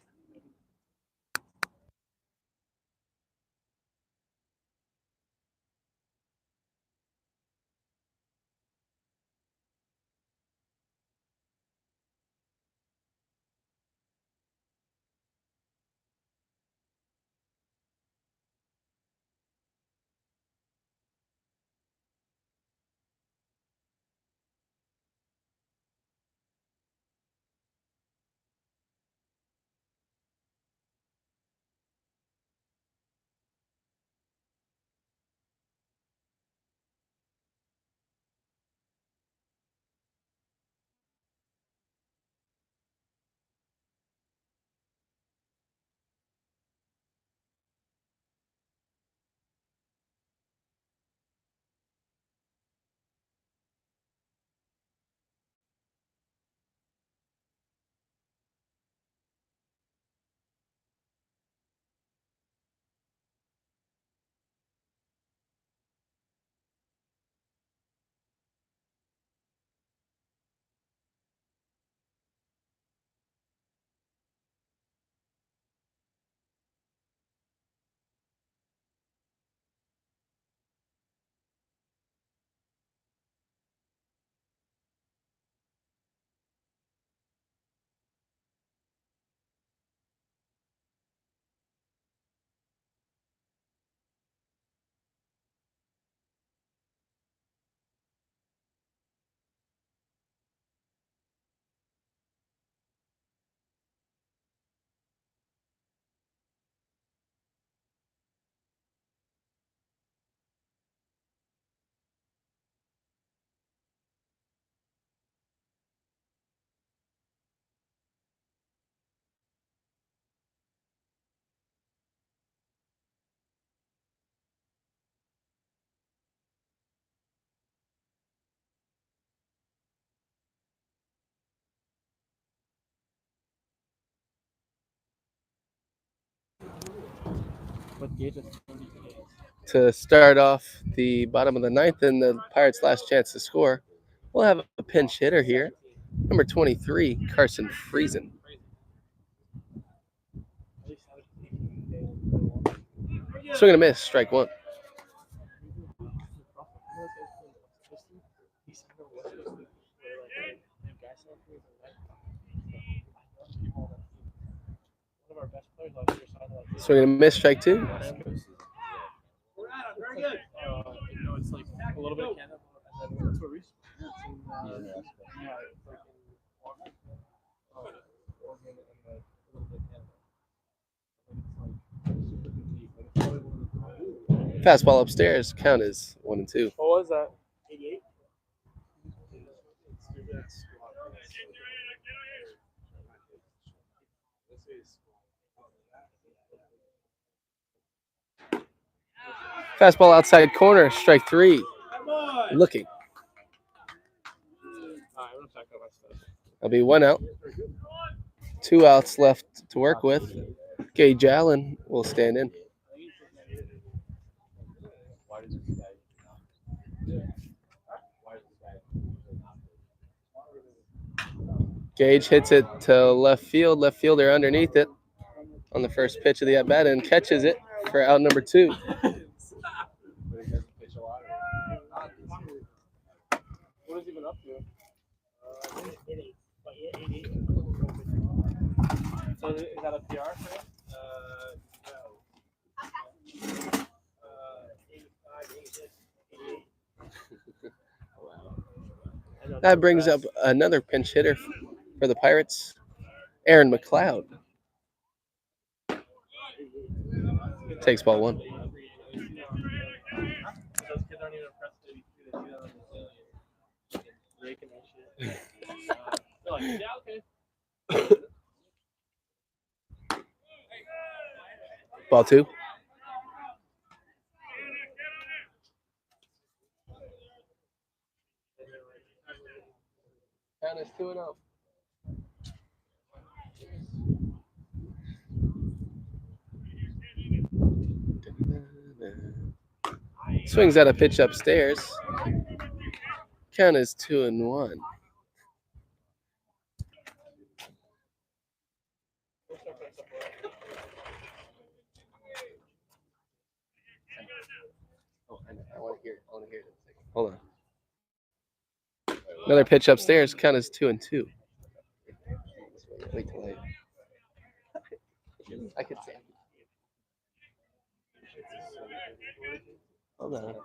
To start off the bottom of the ninth and the Pirates' last chance to score, we'll have a pinch hitter here. Number 23, Carson Friesen. Swing and a miss, strike one. Swing and a miss, strike two. It's like a little bit of Canada, and then that's where we Fastball upstairs, count is 1-2. What was that? 88. Fastball outside corner, strike three. Looking. That'll be one out. 2 outs left to work with. Gage Allen will stand in. Gage hits it to left field. Left fielder underneath it on the first pitch of the at bat and catches it for out number 2. What is even up to? 88. So is that a PR for him? That brings up another pinch hitter for the Pirates, Aaron McLeod. Takes ball one. Those kids aren't even impressed that they do that on the raking that shit. They're like, yeah, okay. Ball two. Count is 2-0. Swings out a pitch upstairs. Count is 2-1. Hold on. Another pitch upstairs. Count is 2-2. Wait till I could say. Hold on.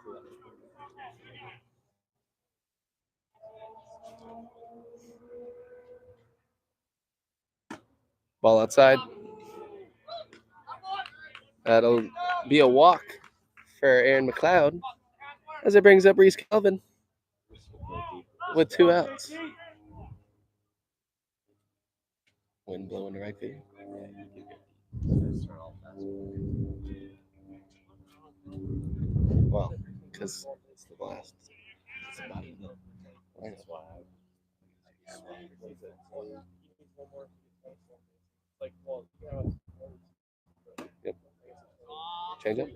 Ball outside. That'll be a walk for Aaron McLeod as it brings up Reese Calvin with 2 outs. Wind blowing the right field. Well, because it's the blast. It's about it. Yep. Change up.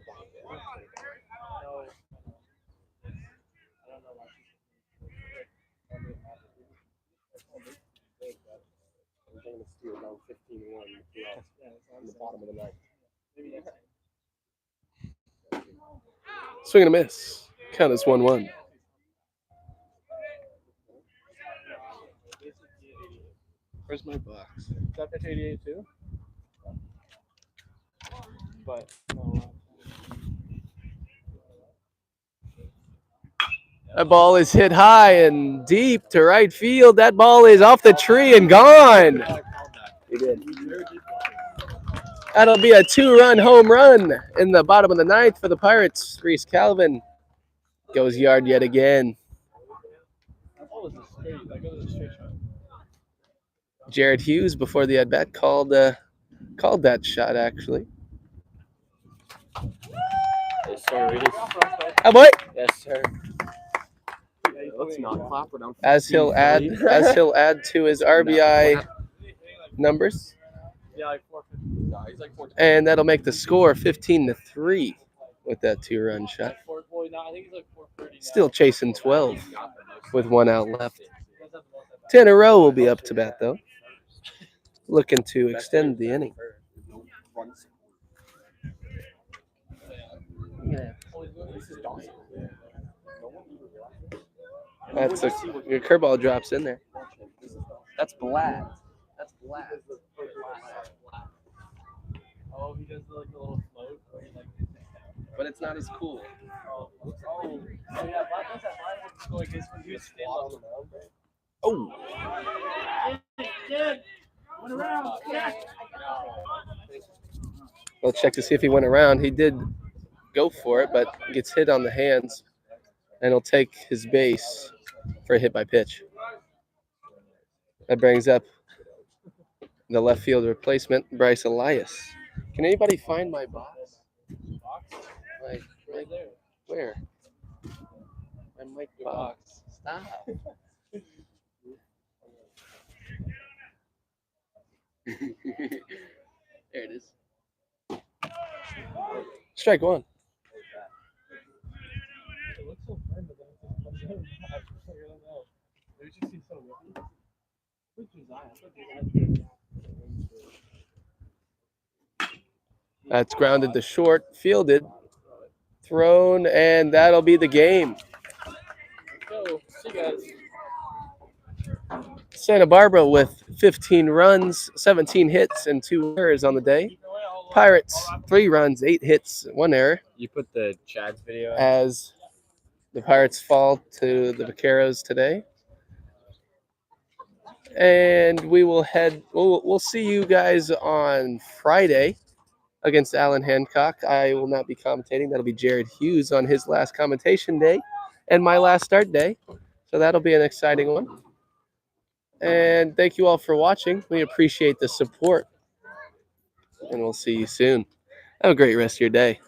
Swing and a miss. Count is 1-1. Where's my box? Is that pitch 88 too? But That ball is hit high and deep to right field. That ball is off the tree and gone. He did. That'll be a 2-run home run in the bottom of the 9th for the Pirates. Reese Calvin goes yard yet again. that ball was a straight. That goes a straight shot. Jared Hughes before the at-bat called that shot actually. Yes, sir. It is. Oh boy! Yes, sir. Let's not clap. As he'll add to his RBI numbers, Yeah, like 450. No, he's like 14. and that'll make the score 15-3 with that 2-run shot. Well, no, I think he's like 430 now. Still chasing 12 with 1 out left. 10 in a row will be up to bat though, looking to extend the inning. That's your curveball drops in there. That's Blatt. That's Blatt. Oh, he does like a little float. Where he, like, But it's not as cool. oh, yeah, Black does that line like this when he was standing on the mound. Oh. We'll check to see if he went around. He did go for it, but gets hit on the hands, and he'll take his base for a hit by pitch. That brings up the left field replacement, Bryce Elias. Can anybody find my box? Like, right there. Where? My mic box. Stop. There it is. Strike 1. It looks so fun, but then it's just I don't know. Maybe it just seems so whippy. Where's Josiah? That's grounded to short, fielded, thrown, and that'll be the game. So, see you guys. Santa Barbara with 15 runs, 17 hits, and 2 errors on the day. Pirates, 3 runs, 8 hits, 1 error, You put the Chad's video in? as the Pirates fall to the Vaqueros today. And we will we'll see you guys on Friday against Alan Hancock. I will not be commentating. That'll be Jared Hughes on his last commentation day and my last start day. So that'll be an exciting one. And thank you all for watching. We appreciate the support. And we'll see you soon. Have a great rest of your day.